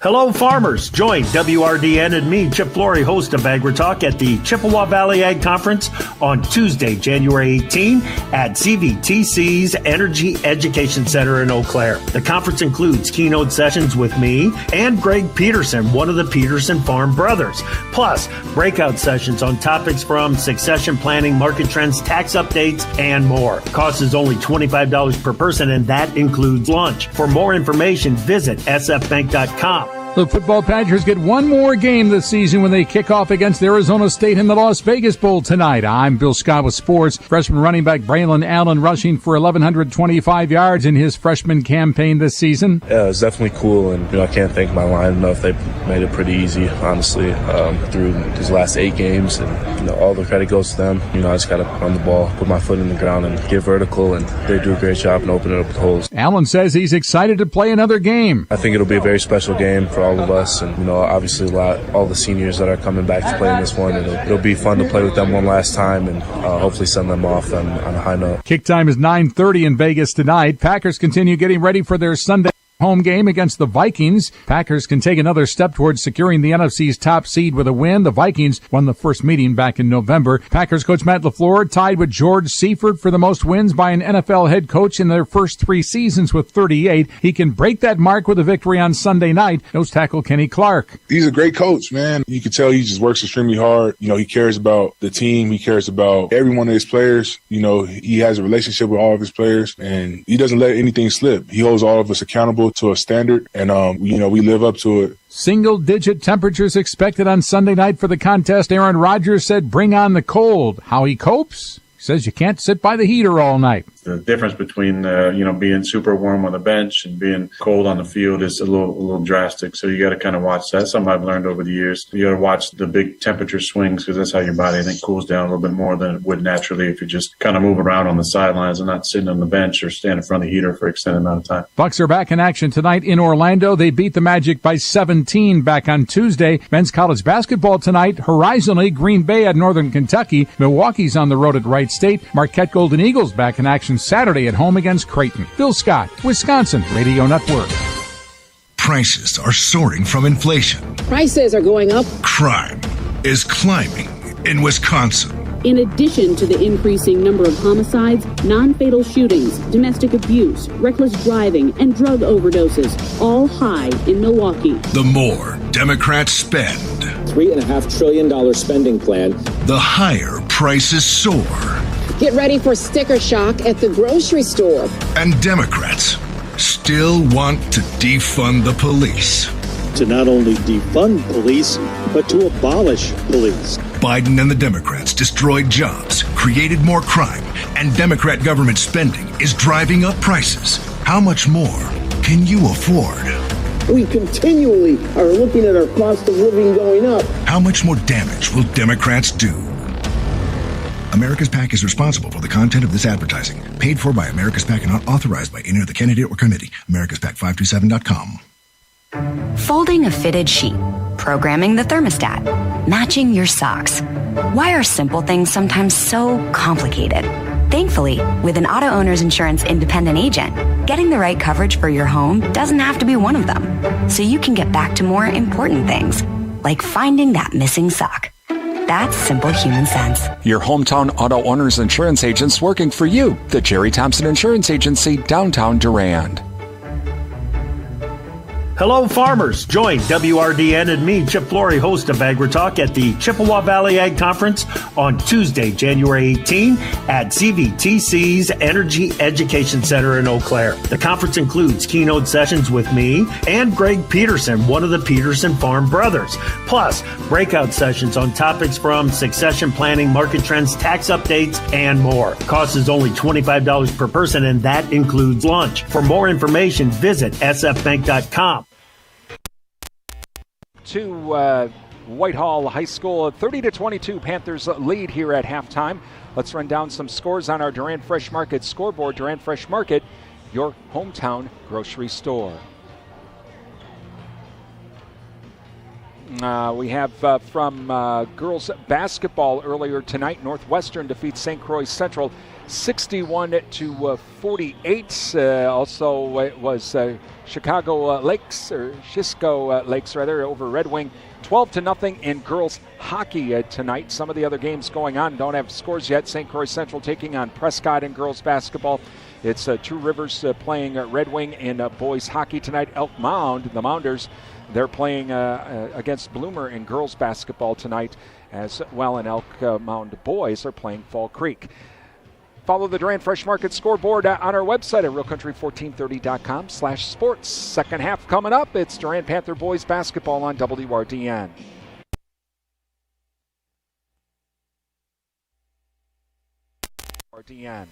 S12: Hello, farmers. Join WRDN and me, Chip Flory, host of AgriTalk at the Chippewa Valley Ag Conference on Tuesday, January 18 at CVTC's Energy Education Center in Eau Claire. The conference includes keynote sessions with me and Greg Peterson, one of the Peterson Farm brothers, plus breakout sessions on topics from succession planning, market trends, tax updates, and more. Cost is only $25 per person, and that includes lunch. For more information, visit sfbank.com.
S13: The football Badgers get one more game this season when they kick off against Arizona State in the Las Vegas Bowl tonight. I'm Bill Scott with sports. Freshman running back Braylon Allen rushing for 1,125 yards in his freshman campaign this season.
S14: Yeah, it was definitely cool, and I can't thank my line enough. They made it pretty easy, honestly, through these last 8 games, and all the credit goes to them. I just got to run the ball, put my foot in the ground, and get vertical, and they do a great job in opening up the holes.
S13: Allen says he's excited to play another game.
S14: I think it'll be a very special game for all of us, and obviously all the seniors that are coming back to play in this one, and it'll be fun to play with them one last time and hopefully send them off on a high note.
S13: Kick time is 9:30 in Vegas tonight. Packers continue getting ready for their Sunday home game against the Vikings. Packers can take another step towards securing the NFC's top seed with a win. The Vikings won the first meeting back in November. Packers coach Matt LaFleur tied with George Seifert for the most wins by an NFL head coach in their first 3 seasons with 38. He can break that mark with a victory on Sunday night. Nose tackle Kenny Clark.
S15: He's a great coach, man. You can tell he just works extremely hard. He cares about the team. He cares about every one of his players. He has a relationship with all of his players, and he doesn't let anything slip. He holds all of us accountable to a standard, and we live up to it.
S13: Single-digit temperatures expected on Sunday night for the contest. Aaron Rodgers said, "Bring on the cold." How he copes? He says you can't sit by the heater all night.
S16: The difference between being super warm on the bench and being cold on the field is a little drastic. So you got to kind of watch that. Something I've learned over the years. You got to watch the big temperature swings, because that's how your body, I think, cools down a little bit more than it would naturally if you just kind of move around on the sidelines and not sitting on the bench or stand in front of the heater for an extended amount of time.
S13: Bucks are back in action tonight in Orlando. They beat the Magic by 17 back on Tuesday. Men's college basketball tonight. Horizon League, Green Bay at Northern Kentucky. Milwaukee's on the road at Wright State. Marquette Golden Eagles back in action Saturday at home against Creighton. Bill Scott, Wisconsin Radio Network.
S17: Prices are soaring from inflation.
S18: Prices are going up.
S17: Crime is climbing in Wisconsin.
S18: In addition to the increasing number of homicides, non-fatal shootings, domestic abuse, reckless driving, and drug overdoses, all high in Milwaukee.
S17: The more Democrats spend,
S19: $3.5 trillion spending plan,
S17: the higher prices soar.
S18: Get ready for sticker shock at the grocery store.
S17: And Democrats still want to defund the police.
S12: To not only defund police, but to abolish police.
S17: Biden and the Democrats destroyed jobs, created more crime, and Democrat government spending is driving up prices. How much more can you afford?
S20: We continually are looking at our cost of living going up.
S17: How much more damage will Democrats do? America's PAC is responsible for the content of this advertising. Paid for by America's PAC and not authorized by any other candidate or committee. AmericasPAC527.com.
S3: Folding a fitted sheet, programming the thermostat, matching your socks. Why are simple things sometimes so complicated? Thankfully, with an auto owner's insurance independent agent, getting the right coverage for your home doesn't have to be one of them. So you can get back to more important things, like finding that missing sock. That's simple human sense.
S2: Your hometown auto owner's insurance agents working for you. The Jerry Thompson Insurance Agency, downtown Durand.
S12: Hello, farmers. Join WRDN and me, Chip Flory, host of AgriTalk, at the Chippewa Valley Ag Conference on Tuesday, January 18 at CVTC's Energy Education Center in Eau Claire. The conference includes keynote sessions with me and Greg Peterson, one of the Peterson Farm brothers, plus breakout sessions on topics from succession planning, market trends, tax updates, and more. Cost is only $25 per person, and that includes lunch. For more information, visit sfbank.com.
S5: To Whitehall High School, 30-22 Panthers lead here at halftime. Let's run down some scores on our Durand Fresh Market scoreboard. Durand Fresh Market, your hometown grocery store. We have from girls basketball earlier tonight. Northwestern defeats St. Croix Central 61-48. Also, it was Chicago Lakes, or Shisco Lakes rather, over Red Wing, 12-0 in girls hockey tonight. Some of the other games going on don't have scores yet. St. Croix Central taking on Prescott in girls basketball. It's Two Rivers playing Red Wing in boys hockey tonight. Elk Mound, the Mounders, they're playing against Bloomer in girls basketball tonight, as well. And Elk Mound boys are playing Fall Creek. Follow the Durand Fresh Market scoreboard on our website at realcountry1430.com/sports. Second half coming up. It's Durand Panther boys basketball on WRDN. RDN.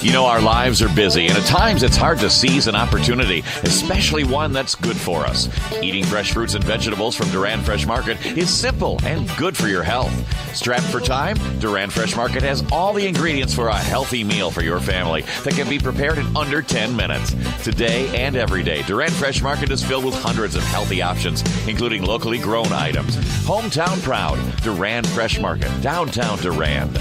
S21: You know, our lives are busy, and at times it's hard to seize an opportunity, especially one that's good for us. Eating fresh fruits and vegetables from Durand Fresh Market is simple and good for your health. Strapped for time, Durand Fresh Market has all the ingredients for a healthy meal for your family that can be prepared in under 10 minutes. Today and every day, Durand Fresh Market is filled with hundreds of healthy options, including locally grown items. Hometown proud, Durand Fresh Market, downtown Durand.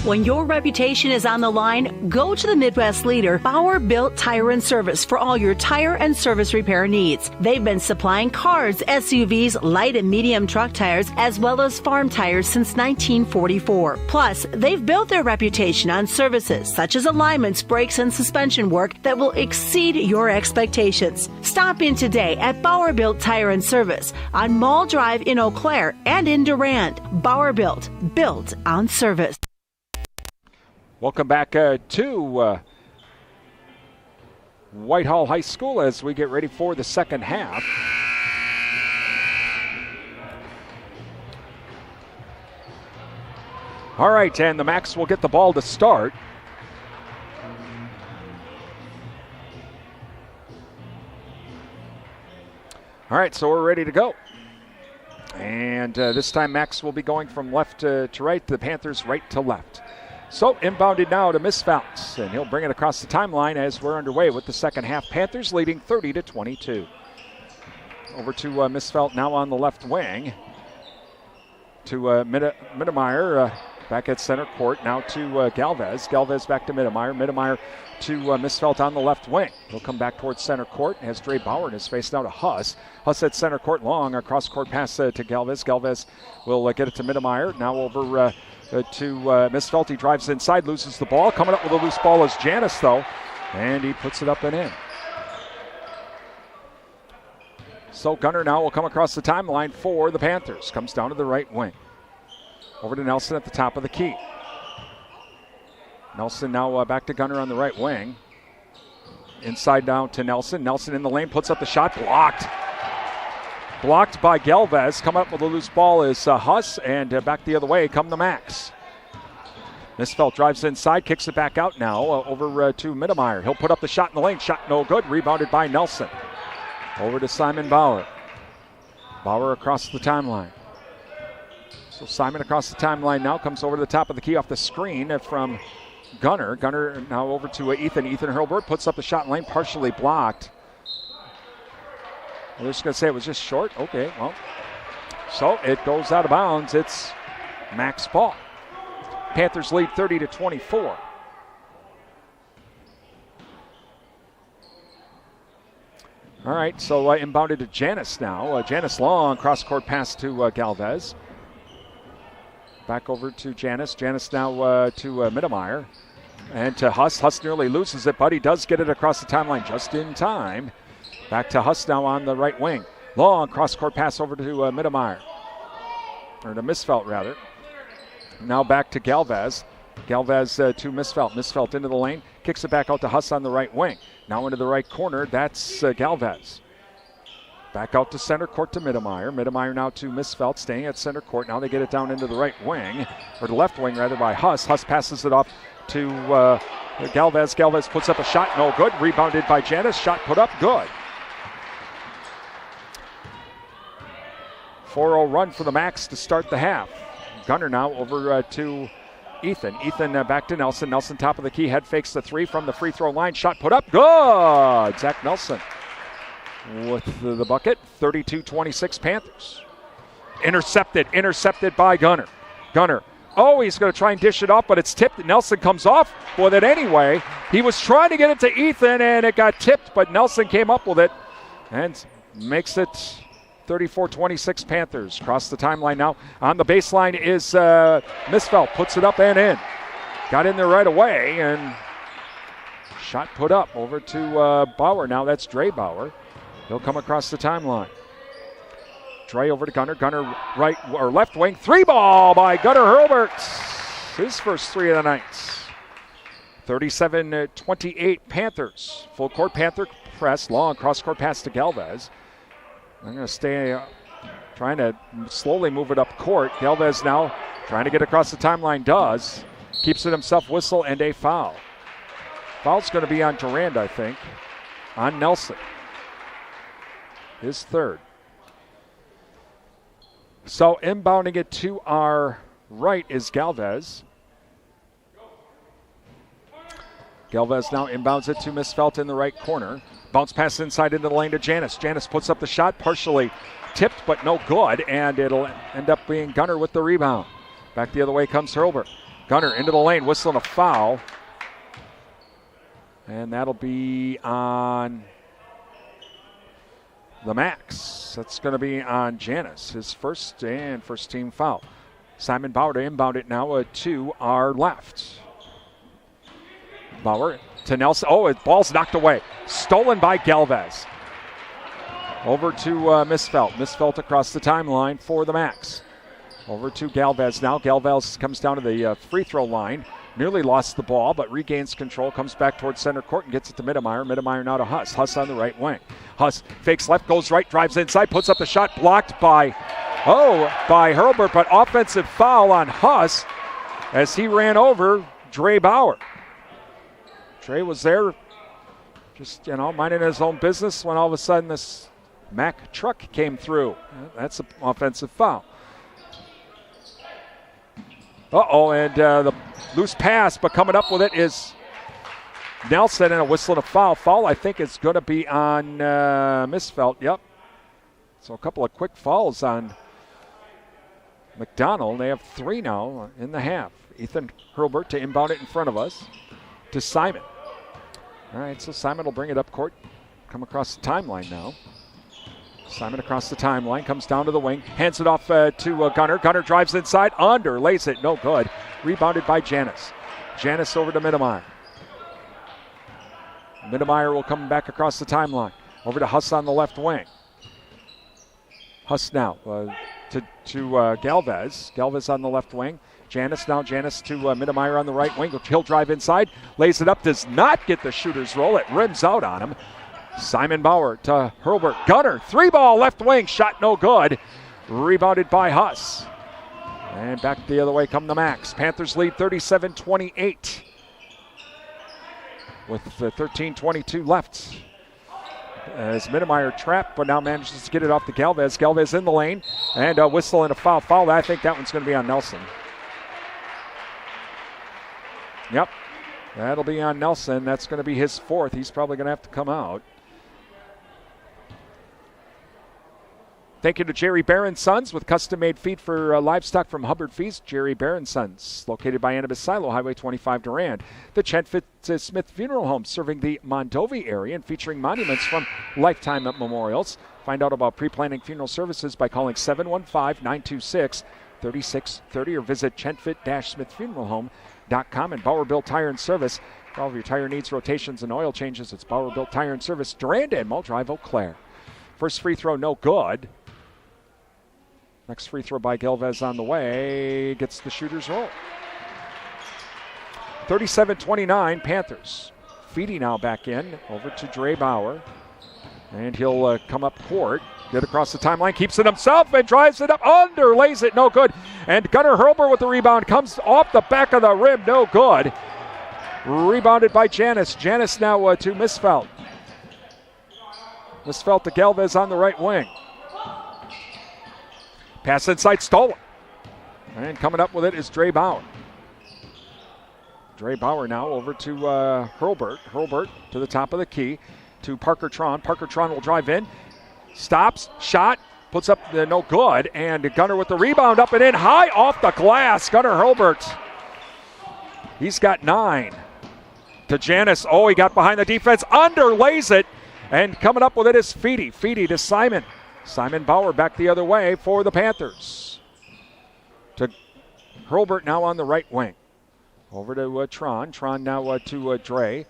S22: When your reputation is on the line, go to the Midwest leader, Bauer Built Tire and Service, for all your tire and service repair needs. They've been supplying cars, SUVs, light and medium truck tires, as well as farm tires since 1944. Plus, they've built their reputation on services such as alignments, brakes, and suspension work that will exceed your expectations. Stop in today at Bauer Built Tire and Service on Mall Drive in Eau Claire and in Durand. Bauer Built on service.
S5: Welcome back to Whitehall High School as we get ready for the second half. All right, and the Macs will get the ball to start. All right, so we're ready to go. And this time Max will be going from left to right, the Panthers right to left. So inbounded now to Misfelt, and he'll bring it across the timeline as we're underway with the second half. Panthers leading 30-22. Over to Misfelt now on the left wing. To Mittermeier. back at center court. Now to Galvez. Galvez back to Mittemeyer. Mittemeyer to Misfelt on the left wing. He'll come back towards center court. Has Dre Bauer in his face now to Huss. Huss at center court long. Across court pass to Galvez. Galvez will get it to Mittemeyer. Now over to Misfelt. He drives inside, loses the ball. Coming up with a loose ball is Janis, though. And he puts it up and in. So Gunner now will come across the timeline for the Panthers. Comes down to the right wing. Over to Nelson at the top of the key. Nelson now back to Gunner on the right wing. Inside down to Nelson. Nelson in the lane, puts up the shot. Blocked. Blocked by Galvez. Coming up with a loose ball is Huss. And back the other way come the Max. Misfelt drives inside, kicks it back out now over to Mittemeyer. He'll put up the shot in the lane. Shot no good. Rebounded by Nelson. Over to Simon Bauer. Bauer across the timeline. So Simon across the timeline now comes over to the top of the key off the screen from Gunner. Gunner now over to Ethan. Ethan Hurlbert puts up the shot in lane, partially blocked. I'm just going to say it was just short. Okay, well. So it goes out of bounds. It's Max ball. Panthers lead 30-24. All right, so inbounded to Janis now. Janis long, cross-court pass to Galvez. Back over to Janis. Janis now to Mittemeyer. And to Huss. Huss nearly loses it, but he does get it across the timeline just in time. Back to Huss now on the right wing. Long cross-court pass over to Mittemeyer. Or to Misfelt, rather. Now back to Galvez. Galvez to Misfelt. Misfelt into the lane. Kicks it back out to Huss on the right wing. Now into the right corner. That's Galvez. Back out to center court to Mittemeyer. Mittemeyer now to Misfelt, staying at center court. Now they get it down into the right wing, or the left wing rather, by Huss. Huss passes it off to Galvez. Galvez puts up a shot. No good. Rebounded by Janis. Shot put up. Good. 4-0 run for the Max to start the half. Gunner now over to Ethan. Ethan back to Nelson. Nelson top of the key. Head fakes the three from the free throw line. Shot put up. Good. Zach Nelson with the bucket. 32-26 Panthers. Intercepted by Gunner. Gunner. Oh, he's going to try and dish it off, but it's tipped. Nelson comes off with it anyway. He was trying to get it to Ethan, and it got tipped, but Nelson came up with it and makes it 34-26 Panthers. Across the timeline now. On the baseline is Misfelt. Puts it up and in. Got in there right away, and shot put up over to Bauer. Now that's Dre Bauer. He'll come across the timeline. Dre over to Gunner. Gunner right or left wing. Three ball by Gunner Hurlbert. His first three of the night. 37-28 Panthers. Full court Panther press. Long cross court pass to Galvez. I'm going to stay trying to slowly move it up court. Galvez now trying to get across the timeline. Does. Keeps it himself. Whistle and a foul. Foul's going to be on Durand, I think. On Nelson. His third. So inbounding it to our right is Galvez. Galvez now inbounds it to Misfelt in the right corner. Bounce pass inside into the lane to Janis. Janis puts up the shot, partially tipped, but no good, and it'll end up being Gunner with the rebound. Back the other way comes Hurlbert. Gunner into the lane, whistling a foul. And that'll be on the Max. That's going to be on Janis, his first team foul. Simon Bauer to inbound it now to our left. Bauer to Nelson. Oh, his ball's knocked away. Stolen by Galvez. Over to Misfelt. Misfelt across the timeline for the Max. Over to Galvez now. Galvez comes down to the free throw line. Nearly lost the ball, but regains control. Comes back towards center court and gets it to Mittemeyer. Mittemeyer now to Huss. Huss on the right wing. Huss fakes left, goes right, drives inside, puts up the shot. Blocked by Hurlbert, but offensive foul on Huss as he ran over Dre Bauer. Dre was there just, minding his own business when all of a sudden this Mack truck came through. That's an offensive foul. And the loose pass, but coming up with it is Nelson, and a whistle and a foul. Foul, I think, is going to be on Misfelt. Yep. So a couple of quick fouls on McDonell, they have 3 now in the half. Ethan Hurlburt to inbound it in front of us to Simon. All right, so Simon will bring it up court, come across the timeline now. Simon across the timeline, comes down to the wing, hands it off to Gunner. Gunner drives inside, under, lays it, no good. Rebounded by Janis. Janis over to Mittemeyer. Mittemeyer will come back across the timeline. Over to Huss on the left wing. Huss now to Galvez. Galvez on the left wing. Janis now. Janis to Mittemeyer on the right wing. He'll drive inside. Lays it up. Does not get the shooter's roll. It rims out on him. Simon Bauer to Hurlburt. Gunner. 3-ball left wing. Shot no good. Rebounded by Huss. And back the other way come the Macs. Panthers lead 37-28. With 13:22 left. As Mittemeyer trapped, but now manages to get it off to Galvez. Galvez in the lane, and a whistle and a foul. Foul, I think that one's going to be on Nelson. Yep, that'll be on Nelson. That's going to be his 4th. He's probably going to have to come out. Thank you to Jerry Barron Sons with custom-made feed for livestock from Hubbard Feast. Jerry Barron Sons, located by Annabis Silo, Highway 25, Durand. The Chet Smith Funeral Home, serving the Mondovi area and featuring monuments from Lifetime Memorials. Find out about pre-planning funeral services by calling 715-926-3630 or visit chetfit-smithfuneralhome.com. And Bauer Built Tire and Service. For all of your tire needs, rotations, and oil changes, it's Bauer Built Tire and Service, Durand and Mull Drive, Eau Claire. First free throw, no good. Next free throw by Galvez on the way. Gets the shooter's roll. 37-29 Panthers. Feedy now back in. Over to Dre Bauer. And he'll come up court. Get across the timeline. Keeps it himself and drives it up. Under. Lays it. No good. And Gunnar Hurlburt with the rebound. Comes off the back of the rim. No good. Rebounded by Janis. Janis now to Misfeld. Misfeld to Galvez on the right wing. Pass inside, stolen. And coming up with it is Dre Bauer. Dre Bauer now over to Hurlburt. Hurlburt to the top of the key to Parker Tron. Parker Tron will drive in. Stops, shot, puts up the no good. And Gunner with the rebound up and in high off the glass. Gunner Hurlburt. He's got 9. To Janis. Oh, he got behind the defense. Under, lays it. And coming up with it is Feedy. Feedy to Simon. Simon Bauer back the other way for the Panthers. To Hurlburt now on the right wing. Over to Tron. Tron now to Dre.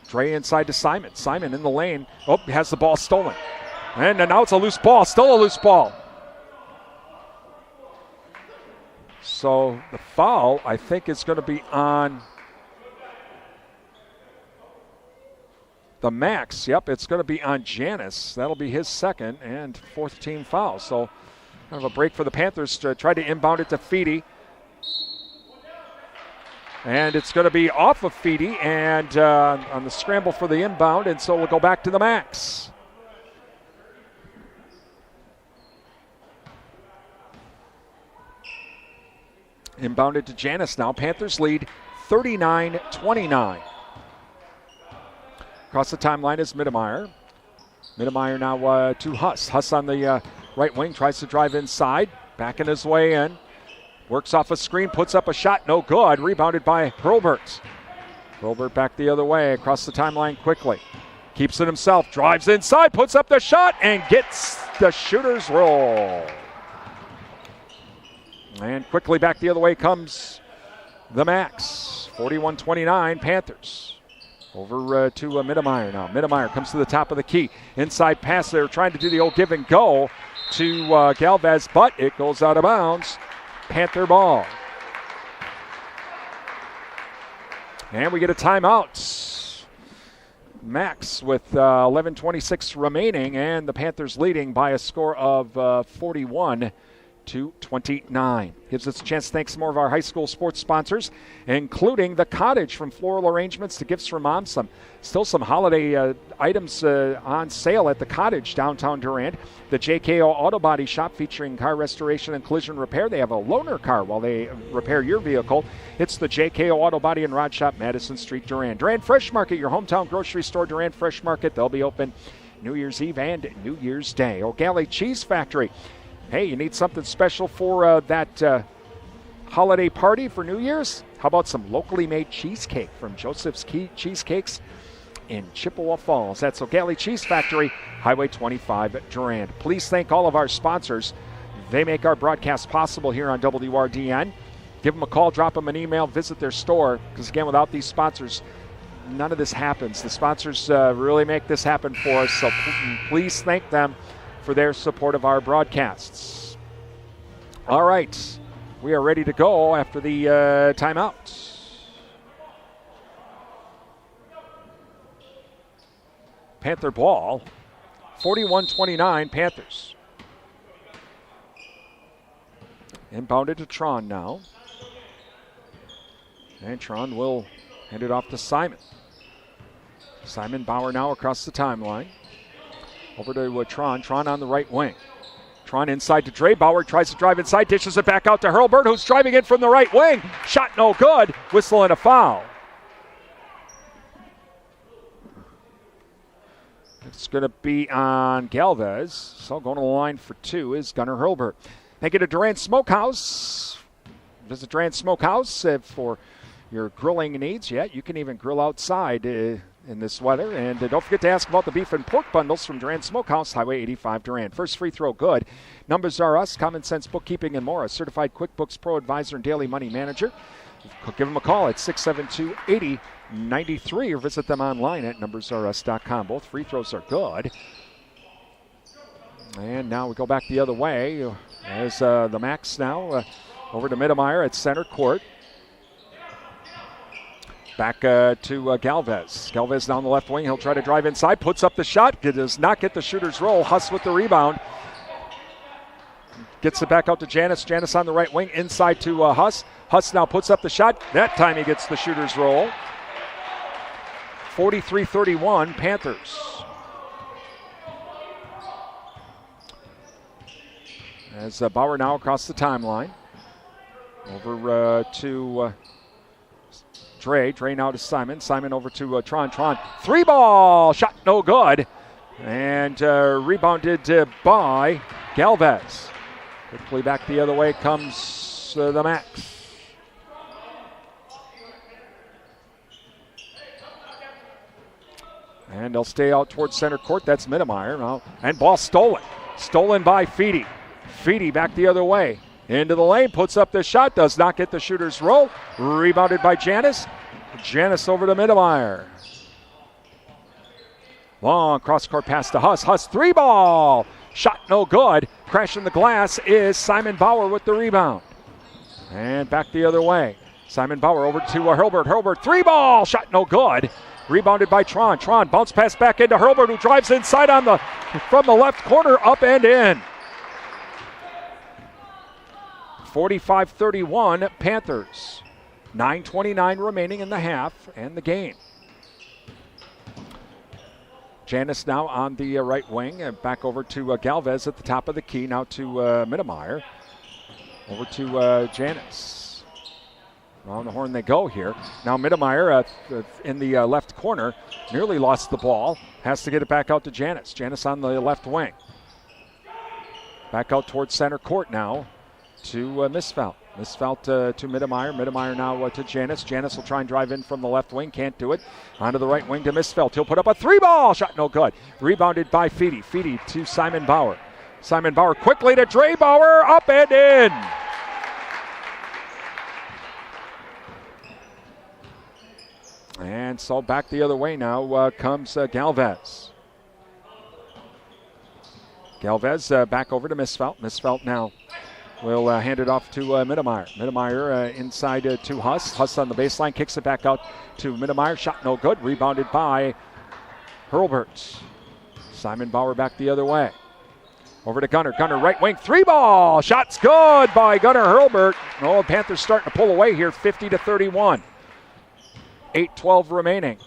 S5: Dre inside to Simon. Simon in the lane. Oh, has the ball stolen. And now it's a loose ball. Still a loose ball. So the foul, I think, is going to be on the Max. Yep, it's going to be on Janis. That'll be his 2nd and 4th team foul. So kind of a break for the Panthers to try to inbound it to Feedy. And it's going to be off of Feedy and on the scramble for the inbound, and so we'll go back to the Max. Inbounded to Janis now. Panthers lead 39-29. Across the timeline is Mittemeyer. Mittemeyer now to Huss. Huss on the right wing, tries to drive inside. Backing his way in. Works off a screen, puts up a shot, no good. Rebounded by Hurlburt. Hurlburt back the other way, across the timeline quickly. Keeps it himself, drives inside, puts up the shot, and gets the shooter's roll. And quickly back the other way comes the Max. 41-29 Panthers. Over to Mittemeyer now. Mittemeyer comes to the top of the key. Inside pass there, trying to do the old give and go to Galvez, but it goes out of bounds. Panther ball. And we get a timeout. Max with 11:26 remaining, and the Panthers leading by a score of 41-29. Gives us a chance to thank some more of our high school sports sponsors, including the Cottage, from floral arrangements to gifts for mom. Still some holiday items on sale at the Cottage, downtown Durand. The JKO Auto Body Shop, featuring car restoration and collision repair. They have a loaner car while they repair your vehicle. It's the JKO Auto Body and Rod Shop, Madison Street, Durand. Durand Fresh Market, your hometown grocery store. Durand Fresh Market, they'll be open New Year's Eve and New Year's Day. O'Galley Cheese Factory. Hey, you need something special for that holiday party for New Year's? How about some locally made cheesecake from Joseph's Cheesecakes in Chippewa Falls? That's O'Galley Cheese Factory, Highway 25 at Durand. Please thank all of our sponsors. They make our broadcast possible here on WRDN. Give them a call, drop them an email, visit their store, because again, without these sponsors, none of this happens. The sponsors really make this happen for us, so please thank them for their support of our broadcasts. All right, we are ready to go after the timeout. Panther ball, 41-29 Panthers. Inbounded to Tron now. And Tron will hand it off to Simon. Simon Bauer now across the timeline. Over to Tron. Tron on the right wing. Tron inside to Dre. Bauer tries to drive inside, dishes it back out to Hurlburt, who's driving in from the right wing. Shot no good. Whistle and a foul. It's going to be on Galvez. So going to the line for two is Gunnar Hurlburt. Thank you to Durand Smokehouse. Visit Durand Smokehouse for your grilling needs. Yeah, you can even grill outside in this weather. And don't forget to ask about the beef and pork bundles from Durand Smokehouse, Highway 85 Durand. First free throw good. Numbers are us, common sense bookkeeping and more. A certified QuickBooks Pro advisor and daily money manager. Give them a call at 672-8093 or visit them online at numbersarus.com. Both free throws are good. And now we go back the other way as the Max now over to Mittemeyer at center court. Back to Galvez. Galvez down the left wing. He'll try to drive inside. Puts up the shot. Does not get the shooter's roll. Huss with the rebound. Gets it back out to Janis. Janis on the right wing. Inside to Huss. Huss now puts up the shot. That time he gets the shooter's roll. 43-31 Panthers. As Bauer now across the timeline. Over to Dre. Dre now to Simon. Simon over to Tron. Tron. Three ball. Shot no good. And rebounded by Galvez. Quickly back the other way comes the Max. And they'll stay out towards center court. That's Mittemeyer now. And ball stolen. Stolen by Feedy. Feedy back the other way. Into the lane, puts up the shot, does not get the shooter's roll. Rebounded by Janis. Janis over to Mittemeyer. Long cross-court pass to Huss. Huss, three ball. Shot no good. Crashing the glass is Simon Bauer with the rebound. And back the other way. Simon Bauer over to Hurlburt. Hurlburt, three ball. Shot no good. Rebounded by Tron. Tron bounce pass back into Hurlburt, who drives inside from the left corner, up and in. 45-31 Panthers. 9:29 remaining in the half and the game. Janis now on the right wing and back over to Galvez at the top of the key. Now to Mittemeyer. Over to Janis. On the horn they go here. Now Mittemeyer in the left corner. Nearly lost the ball. Has to get it back out to Janis. Janis on the left wing. Back out towards center court now to Misfelt. Misfelt to Mittemeyer. Mittemeyer now to Janis. Janis will try and drive in from the left wing. Can't do it. Onto the right wing to Misfelt. He'll put up a three ball. Shot no good. Rebounded by Feedy. Feedy to Simon Bauer. Simon Bauer quickly to Dre Bauer. Up and in. And so back the other way now comes Galvez. Galvez back over to Misfelt. Misfelt now will hand it off to Mittemeyer. Mittemeyer inside to Huss. Huss on the baseline, kicks it back out to Mittemeyer. Shot no good. Rebounded by Hurlburt. Simon Bauer back the other way. Over to Gunnar. Gunnar right wing. Three ball. Shot's good by Gunnar Hurlburt. Oh, the Panthers starting to pull away here. 50-31. 8:12 remaining.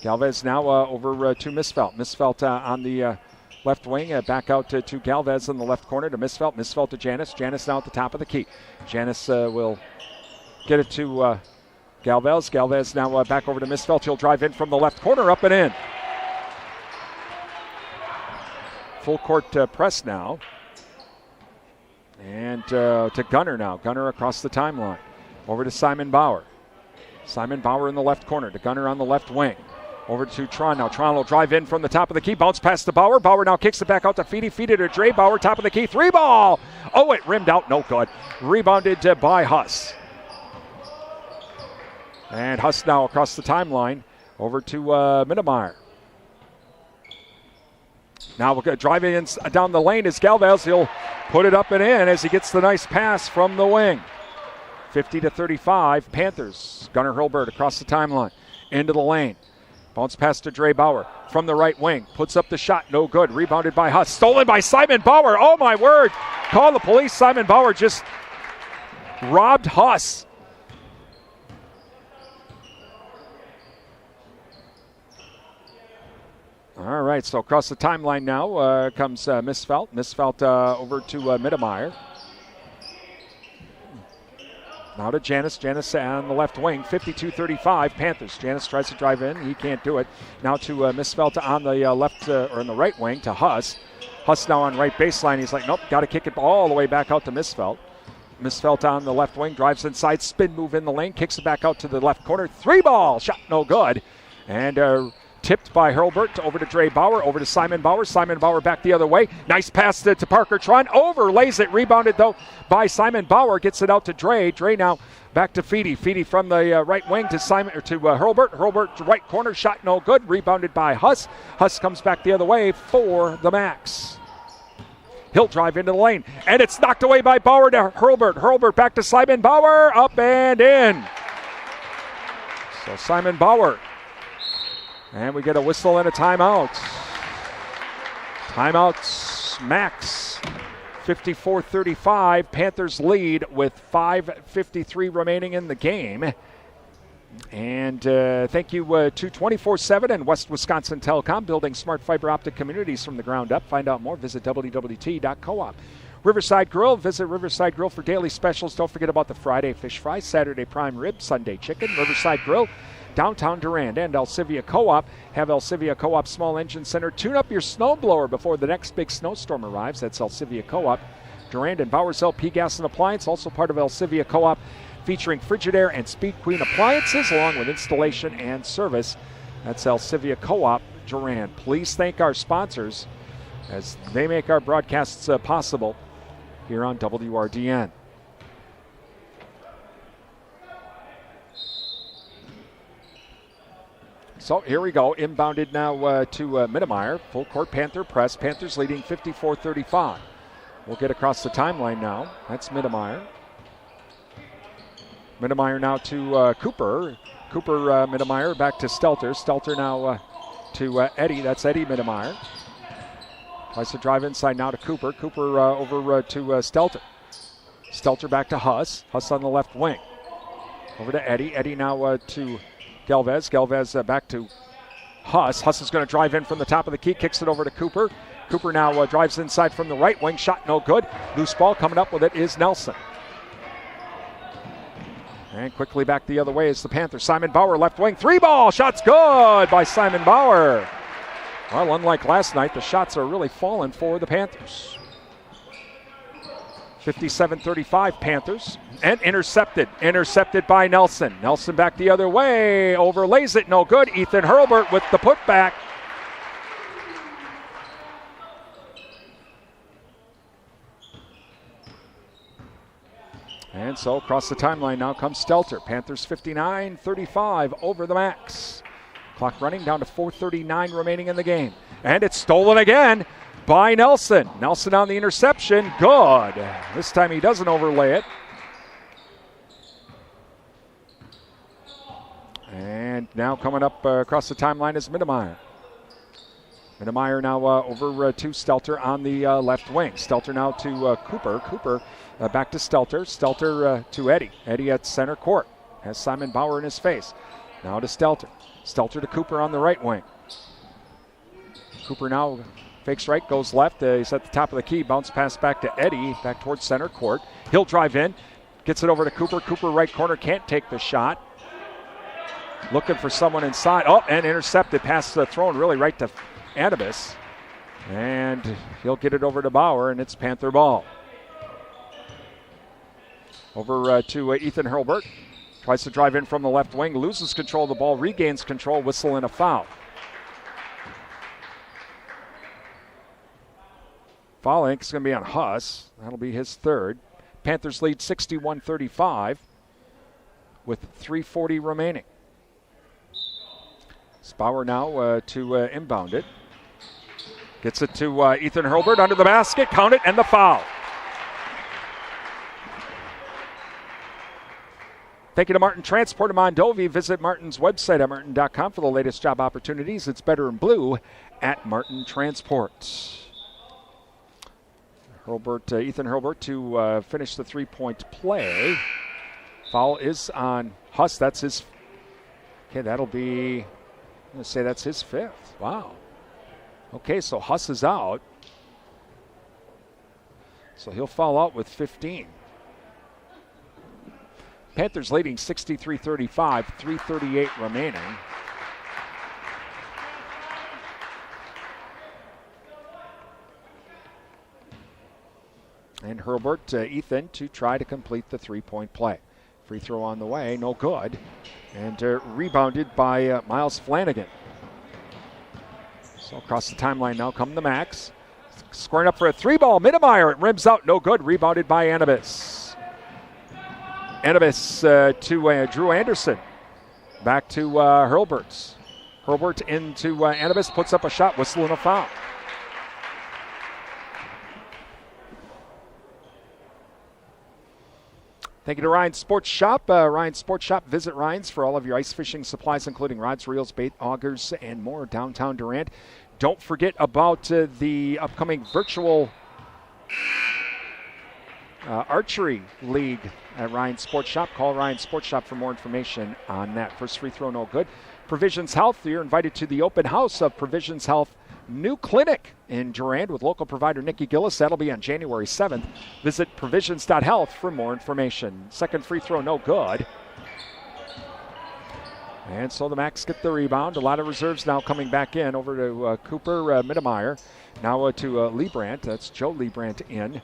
S5: Galvez now over to Misfelt. Misfelt on the left wing, back out to Galvez in the left corner to Misfelt. Misfelt to Janis. Janis now at the top of the key. Janis will get it to Galvez. Galvez now back over to Misfelt. He'll drive in from the left corner, up and in. full court press now. And to Gunner now. Gunner across the timeline. Over to Simon Bauer. Simon Bauer in the left corner to Gunner on the left wing. Over to Tron now. Tron will drive in from the top of the key. Bounce pass to Bauer. Bauer now kicks it back out to Feedy. Feedy to Dre. Bauer top of the key. 3-ball. Oh, it rimmed out. No good. Rebounded by Huss. And Huss now across the timeline. Over to Mittermeier. Now we're driving in down the lane is Galvez. He'll put it up and in as he gets the nice pass from the wing. 50-35, Panthers. Gunnar Hurlburt across the timeline. Into the lane. Bounce pass to Dre Bauer from the right wing. Puts up the shot. No good. Rebounded by Huss. Stolen by Simon Bauer. Oh, my word. Call the police. Simon Bauer just robbed Huss. All right, so across the timeline now comes Misfelt. Misfelt over to Mittermeier. Now to Janis. Janis on the left wing, 52-35, Panthers. Janis tries to drive in. He can't do it. Now to Misfelt on the left or on the right wing to Huss. Huss now on right baseline. He's like, nope, got to kick it all the way back out to Misfelt. Misfelt on the left wing, drives inside, spin move in the lane, kicks it back out to the left corner. 3-ball, shot no good. And tipped by Hurlburt over to Dre Bauer, over to Simon Bauer. Simon Bauer back the other way. Nice pass to Parker Tron. Overlays it. Rebounded, though, by Simon Bauer. Gets it out to Dre. Dre now back to Feedy. Feedy from the right wing to Hurlburt. Hurlburt right corner. Shot no good. Rebounded by Huss. Huss comes back the other way for the Max. He'll drive into the lane. And it's knocked away by Bauer to Hurlburt. Hurlburt back to Simon Bauer. Up and in. So Simon Bauer. And we get a whistle and a timeout. Timeouts, Max. 54-35. Panthers lead with 5:53 remaining in the game. And thank you to 24/7 and West Wisconsin Telecom, building smart fiber optic communities from the ground up. Find out more. Visit wwt.coop. Riverside Grill. Visit Riverside Grill for daily specials. Don't forget about the Friday fish fry, Saturday prime rib, Sunday chicken. Riverside Grill. Downtown Durand and Elsivia Co-op. Have Elsivia Co-op Small Engine Center tune up your snowblower before the next big snowstorm arrives. That's Elsivia Co-op. Durand and Bowers LP Gas and Appliance, also part of Elsivia Co-op, featuring Frigidaire and Speed Queen appliances along with installation and service. That's Elsivia Co-op Durand. Please thank our sponsors as they make our broadcasts possible here on WRDN. So here we go. Inbounded now to Mittermeier. Full court Panther press. Panthers leading 54-35. We'll get across the timeline now. That's Mittermeier. Mittermeier now to Cooper. Cooper, Mittermeier back to Stelter. Stelter now to Eddie. That's Eddie Mittermeier. Tries to drive inside now to Cooper. Cooper over to Stelter. Stelter back to Huss. Huss on the left wing. Over to Eddie. Eddie now to Galvez. Galvez back to Huss. Huss is going to drive in from the top of the key. Kicks it over to Cooper. Cooper now drives inside from the right wing. Shot no good. Loose ball coming up with it is Nelson. And quickly back the other way is the Panthers. Simon Bauer left wing. 3-ball. Shot's good by Simon Bauer. Well, unlike last night, the shots are really falling for the Panthers. 57-35 Panthers. And intercepted. Intercepted by Nelson. Nelson back the other way. Overlays it. No good. Ethan Hurlburt with the putback. And so across the timeline now comes Stelter. Panthers 59-35 over the Max. Clock running down to 4:39 remaining in the game. And it's stolen again by Nelson. Nelson on the interception. Good. This time he doesn't overlay it. And now coming up across the timeline is Mittermeier. Mittermeier now over to Stelter on the left wing. Stelter now to Cooper. Cooper back to Stelter. Stelter to Eddie. Eddie at center court. Has Simon Bauer in his face. Now to Stelter. Stelter to Cooper on the right wing. Cooper now fakes right, goes left. He's at the top of the key. Bounce pass back to Eddie, back towards center court. He'll drive in. Gets it over to Cooper. Cooper right corner, can't take the shot. Looking for someone inside. Oh, and intercepted. Pass thrown really right to Anibis. And he'll get it over to Bauer, and it's Panther ball. Over to Ethan Hurlburt. Tries to drive in from the left wing, loses control of the ball, regains control, whistle and a foul. Foul, I think, is going to be on Huss. That'll be his third. Panthers lead 61-35 with 3:40 remaining. Bauer now to inbound it. Gets it to Ethan Hurlburt under the basket, count it, and the foul. Thank you to Martin Transport of Mondovi. Visit Martin's website at martin.com for the latest job opportunities. It's better in blue at Martin Transport. Ethan Hurlburt to finish the three-point play. Foul is on Huss. That's his. Okay, that'll be. I'm going to say that's his fifth. Wow. Okay, so Huss is out. So he'll foul out with 15. Panthers leading 63-35, 3:38 remaining. And Hurlburt, Ethan, to try to complete the three-point play. Free throw on the way, no good. And rebounded by Miles Flanagan. So across the timeline now come the Max. Scoring up for a three-ball, Mittermeier. It rims out, no good. Rebounded by Anibis. Anibis to Drew Anderson. Back to Hurlburt. Hurlburt into Anibis, puts up a shot, whistle and a foul. Thank you to Ryan's Sports Shop. Ryan's Sports Shop. Visit Ryan's for all of your ice fishing supplies, including rods, reels, bait, augers, and more. Downtown Durand. Don't forget about the upcoming virtual archery league at Ryan's Sports Shop. Call Ryan's Sports Shop for more information on that. First free throw, no good. Provisions Health. You're invited to the open house of Provisions Health new clinic in Durand with local provider Nikki Gillis. That'll be on January 7th. Visit provisions.health for more information. Second free throw, no good. And so the Macs get the rebound. A lot of reserves now coming back in. Over to Cooper Mittermeier. Now to Liebrandt. That's Joe Liebrandt in.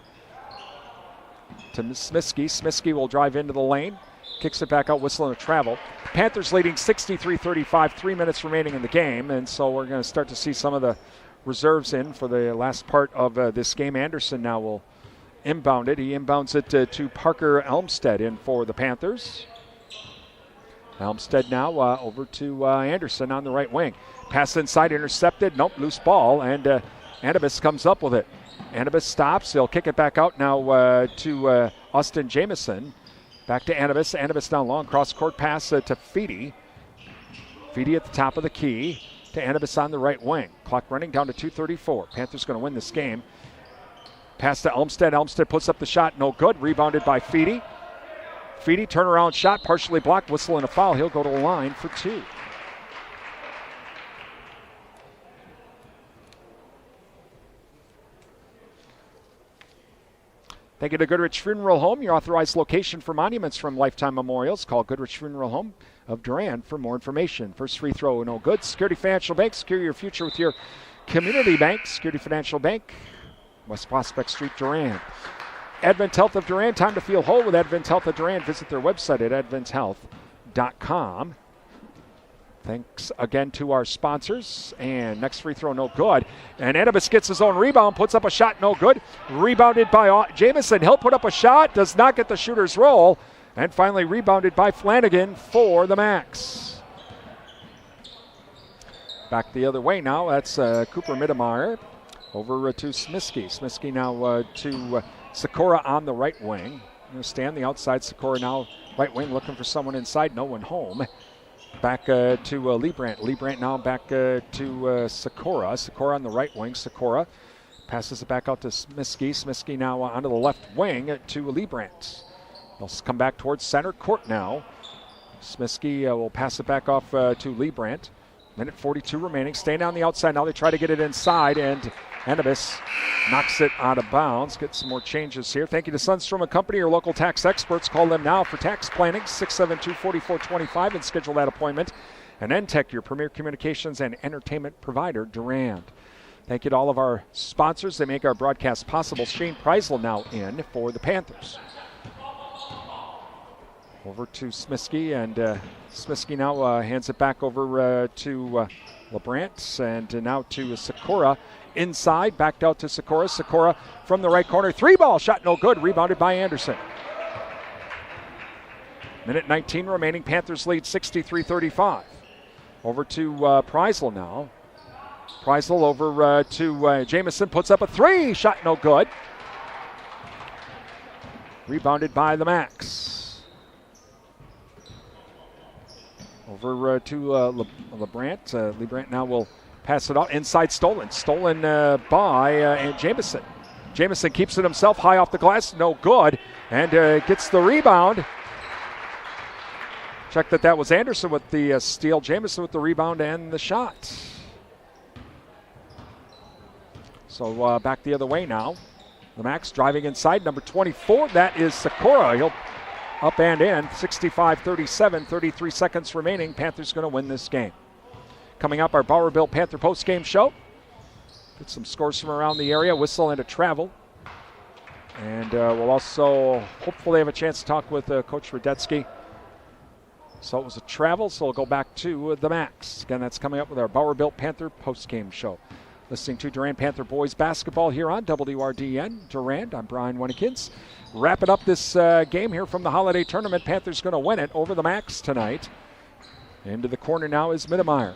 S5: To Smiskey. Smiskey will drive into the lane. Kicks it back out, whistle and a travel. Panthers leading 63-35, 3 minutes remaining in the game. And so we're going to start to see some of the reserves in for the last part of this game. Anderson now will inbound it. He inbounds it to Parker Elmstead in for the Panthers. Elmstead now over to Anderson on the right wing. Pass inside, intercepted. Nope, loose ball. And Anibis comes up with it. Anibis stops. He'll kick it back out now to Austin Jamison. Back to Anibis. Anibis down long. Cross-court pass to Feedy. Feedy at the top of the key to Anibis on the right wing. Clock running down to 2:34. Panthers going to win this game. Pass to Elmstead. Elmstead puts up the shot. No good. Rebounded by Feedy. Feedy, turnaround shot. Partially blocked. Whistle and a foul. He'll go to the line for two. Thank you to Goodrich Funeral Home, your authorized location for monuments from Lifetime Memorials. Call Goodrich Funeral Home of Durand for more information. First free throw, no good. Security Financial Bank, secure your future with your community bank. Security Financial Bank, West Prospect Street, Durand. Advent Health of Durand, time to feel whole with Advent Health of Durand. Visit their website at adventhealth.com. Thanks again to our sponsors. And next free throw, no good. And Anibis gets his own rebound, puts up a shot, no good. Rebounded by Jamison. He'll put up a shot, does not get the shooter's roll. And finally rebounded by Flanagan for the Macs. Back the other way now. That's Cooper Mittermeier over to Smiskey. Smiskey now to Sikora on the right wing. Going to stand the outside. Sikora now right wing looking for someone inside. No one home. Back to Liebrandt. Liebrandt now back to Sikora. Sikora on the right wing. Sikora passes it back out to Smiskey. Smiskey now onto the left wing to Liebrandt. They'll come back towards center court now. Smiskey will pass it back off to Liebrandt. Minute 42 remaining. Staying on the outside. Now they try to get it inside, and Anibis knocks it out of bounds. Get some more changes here. Thank you to Sundstrom & Company, your local tax experts. Call them now for tax planning, 672-4425, and schedule that appointment. And NTech, your premier communications and entertainment provider, Durand. Thank you to all of our sponsors. They make our broadcast possible. Shane Preisel now in for the Panthers. Over to Smiskey, and Smiskey now hands it back over to LeBrant, and now to Sikora. Inside, backed out to Sikora. Sikora from the right corner. 3-ball shot, no good. Rebounded by Anderson. Minute 19 remaining. Panthers lead 63-35. Over to Preisel now. Preisel over to Jamison. Puts up a 3. Shot no good. Rebounded by the Max. Over to LeBrant. LeBrant now will pass it off. Inside stolen. Stolen by Jamison. Jamison keeps it himself high off the glass. No good. And gets the rebound. Check that was Anderson with the steal. Jamison with the rebound and the shot. So back the other way now. The Max driving inside. Number 24. That is Sikora. He'll up and in. 65-37. 33 seconds remaining. Panthers going to win this game. Coming up, our Bowerville Panther postgame show. Get some scores from around the area. Whistle and a travel. And we'll also hopefully have a chance to talk with Coach Radetsky. So it was a travel, so we'll go back to the Max. Again, that's coming up with our Bowerville Panther postgame show. Listening to Durand Panther boys basketball here on WRDN. Durand, I'm Brian Winnikins. Wrapping up this game here from the holiday tournament. Panthers going to win it over the Max tonight. Into the corner now is Mittemeyer.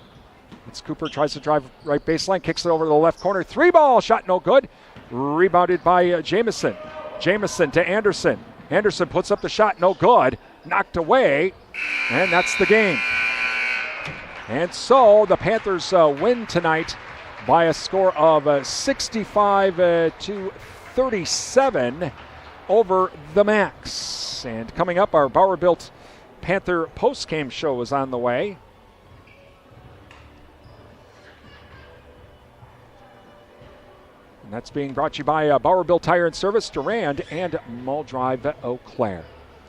S5: It's Cooper, tries to drive right baseline, kicks it over to the left corner. 3-ball shot, no good. Rebounded by Jamison. Jamison to Anderson. Anderson puts up the shot, no good. Knocked away, and that's the game. And so the Panthers win tonight by a score of 65-37 over the Max. And coming up, our Bowerville Panther postgame show is on the way. And that's being brought to you by Bowerville Tire and Service, Durand, and Mall Drive, Eau Claire.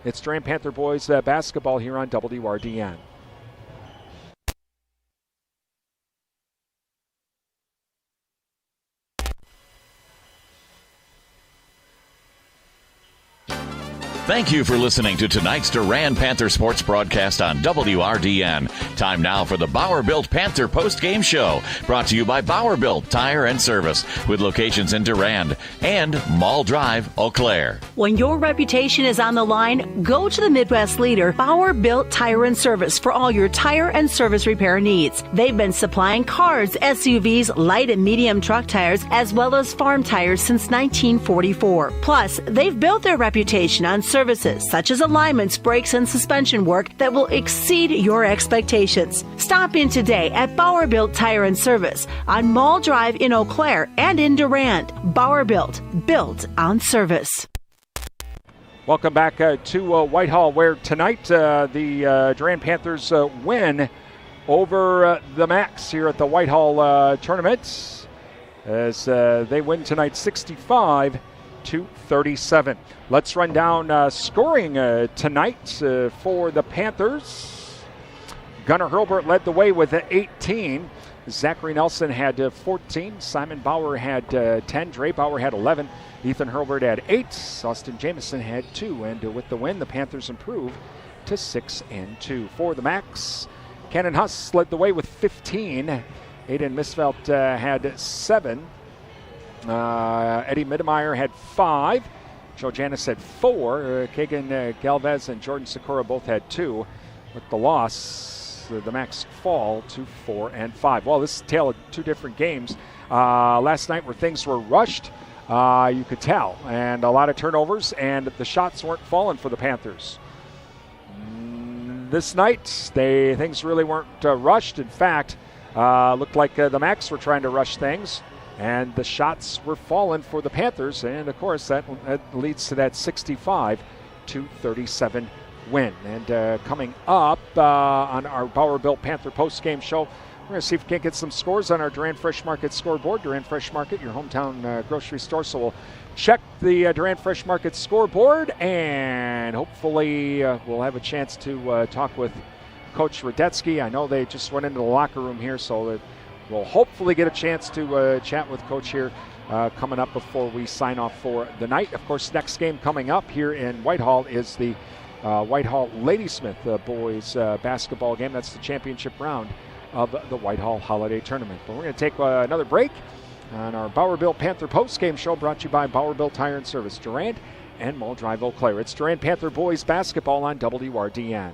S5: It's Durand Panther boys basketball here on WRDN.
S21: Thank you for listening to tonight's Durand Panther Sports broadcast on WRDN. Time now for the Bowerville Panther post-game show, brought to you by Bowerville Tire and Service, with locations in Durand and Mall Drive, Eau Claire.
S22: When your reputation is on the line, go to the Midwest leader, Bowerville Tire and Service, for all your tire and service repair needs. They've been supplying cars, SUVs, light and medium truck tires, as well as farm tires since 1944. Plus, they've built their reputation on services such as alignments, brakes, and suspension work that will exceed your expectations. Stop in today at Bowerville Tire and Service on Mall Drive in Eau Claire and in Durand. Bowerville, built on service.
S5: Welcome back to Whitehall, where tonight the Durand Panthers win over the Max here at the Whitehall tournament, as they win tonight 65-37. Let's run down scoring tonight for the Panthers. Gunnar Hurlbert led the way with 18. Zachary Nelson had 14. Simon Bauer had 10. Dre Bauer had 11. Ethan Hurlbert had 8. Austin Jamison had 2. And with the win, the Panthers improve to 6-2. For the Max, Cannon Huss led the way with 15. Aiden Misfelt had 7. Eddie Mittemeyer had 5. Joe Janis had 4. Kagan Galvez and Jordan Sikora both had 2. With the loss, the Max fall to 4-5. Well, this is a tale of two different games. Last night where things were rushed, you could tell, and a lot of turnovers, and the shots weren't falling for the Panthers. This night, things really weren't rushed. In fact, looked like the Max were trying to rush things, and the shots were falling for the Panthers, and of course that leads to that 65-37 win. And coming up on our Bowerville Panther post-game show, we're going to see if we can get some scores on our Durand Fresh Market scoreboard. Durand Fresh Market, your hometown grocery store. So we'll check the Durand Fresh Market scoreboard, and hopefully we'll have a chance to talk with Coach Radetsky. I know they just went into the locker room here, so that we'll hopefully get a chance to chat with Coach here coming up before we sign off for the night. Of course, next game coming up here in Whitehall is the Whitehall Ladysmith boys basketball game. That's the championship round of the Whitehall Holiday Tournament. But we're going to take another break on our Bowerville Panther post-game show, brought to you by Bowerville Tire and Service, Durand and Mull Drive, Eau Claire. It's Durand Panther boys basketball on WRDN.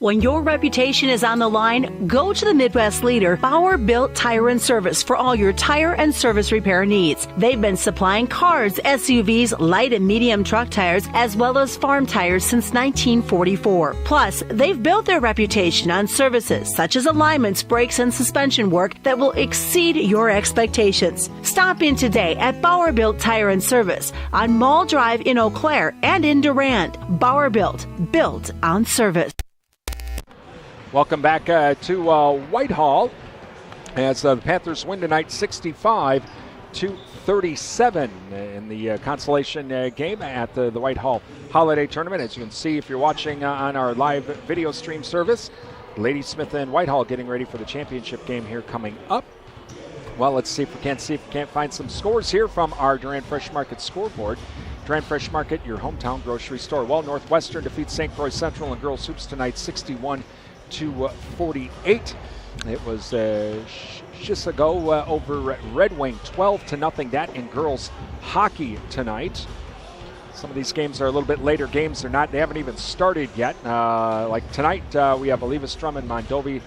S22: When your reputation is on the line, go to the Midwest leader, Bauer Built Tire and Service, for all your tire and service repair needs. They've been supplying cars, SUVs, light and medium truck tires, as well as farm tires since 1944. Plus, they've built their reputation on services such as alignments, brakes, and suspension work that will exceed your expectations. Stop in today at Bauer Built Tire and Service on Mull Drive in Eau Claire and in Durand. Bauer Built on service.
S5: Welcome back to Whitehall as the Panthers win tonight 65-37 in the consolation game at the Whitehall Holiday Tournament. As you can see, if you're watching on our live video stream service, Ladysmith and Whitehall getting ready for the championship game here coming up. Well, let's see if we can't find some scores here from our Durand Fresh Market scoreboard. Durand Fresh Market, your hometown grocery store. Well, Northwestern defeats St. Croix Central in girls hoops tonight 61-48. It was Chisago over Red Wing 12-0. That in girls hockey tonight. Some of these games are a little bit later games. They haven't even started yet. Like tonight, we have Olivestrom and Mondovi.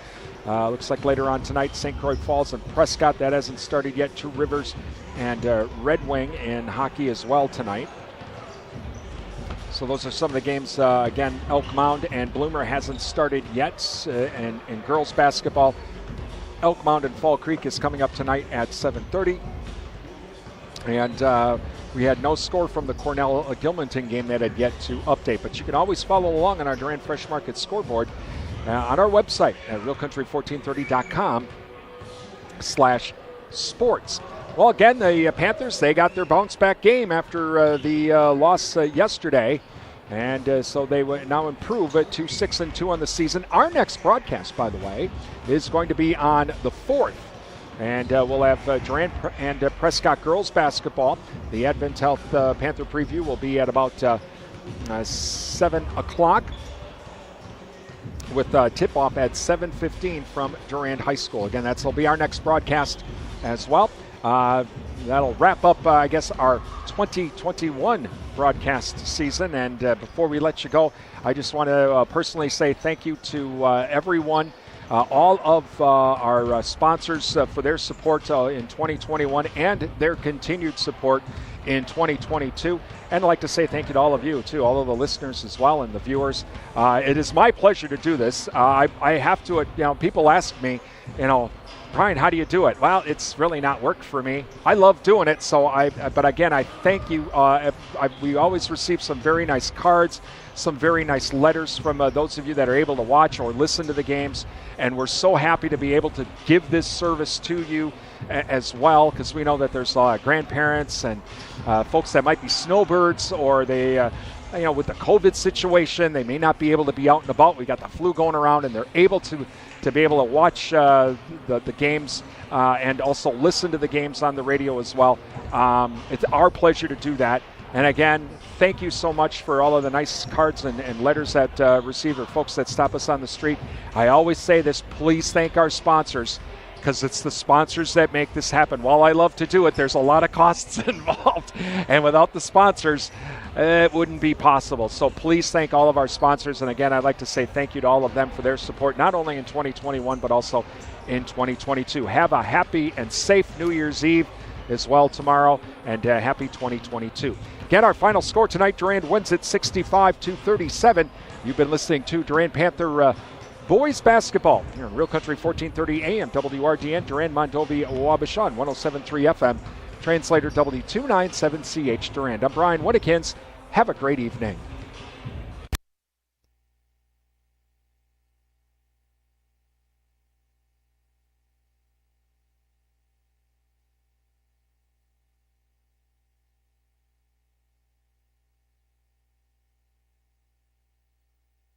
S5: Looks like later on tonight, St. Croix Falls and Prescott. That hasn't started yet. Two Rivers and Red Wing in hockey as well tonight. So those are some of the games. Again, Elk Mound and Bloomer hasn't started yet. And in girls basketball, Elk Mound and Fall Creek is coming up tonight at 7:30. And we had no score from the Cornell-Gilmanton game that had yet to update. But you can always follow along on our Durand Fresh Market scoreboard on our website at realcountry1430.com/sports. Well, again, the Panthers, they got their bounce-back game after the loss yesterday. And so they now improve to 6-2 on the season. Our next broadcast, by the way, is going to be on the 4th. And we'll have Durand and Prescott girls basketball. The Advent Health Panther preview will be at about 7 o'clock with tip-off at 7:15 from Durand High School. Again, that'll be our next broadcast as well. That'll wrap up, I guess, our 2021 broadcast season. And before we let you go, I just want to personally say thank you to everyone, all of our sponsors for their support in 2021 and their continued support in 2022. And I'd like to say thank you to all of you, too, all of the listeners as well and the viewers. It is my pleasure to do this. I have to, people ask me, Brian, how do you do it? Well, it's really not work for me. I love doing it, but again, I thank you. We always receive some very nice cards, some very nice letters from those of you that are able to watch or listen to the games, and we're so happy to be able to give this service to you as well, because we know that there's grandparents and folks that might be snowbirds, or they with the COVID situation, they may not be able to be out and about. We got the flu going around, and they're able to be able to watch the games and also listen to the games on the radio as well. It's our pleasure to do that. And again, thank you so much for all of the nice cards and letters that receive, or folks that stop us on the street. I always say this, please thank our sponsors, because it's the sponsors that make this happen. While I love to do it, there's a lot of costs involved, and without the sponsors, it wouldn't be possible. So please thank all of our sponsors, and again, I'd like to say thank you to all of them for their support, not only in 2021, but also in 2022. Have a happy and safe New Year's Eve as well tomorrow, and happy 2022. Again, our final score tonight, Durand wins it 65-37. You've been listening to Durand Panther boys basketball here in Real Country 1430 AM WRDN, Durand, Mondovi, Wabashan, 107.3 FM, translator W297CH Durand. I'm Brian Whittekins. Have a great evening.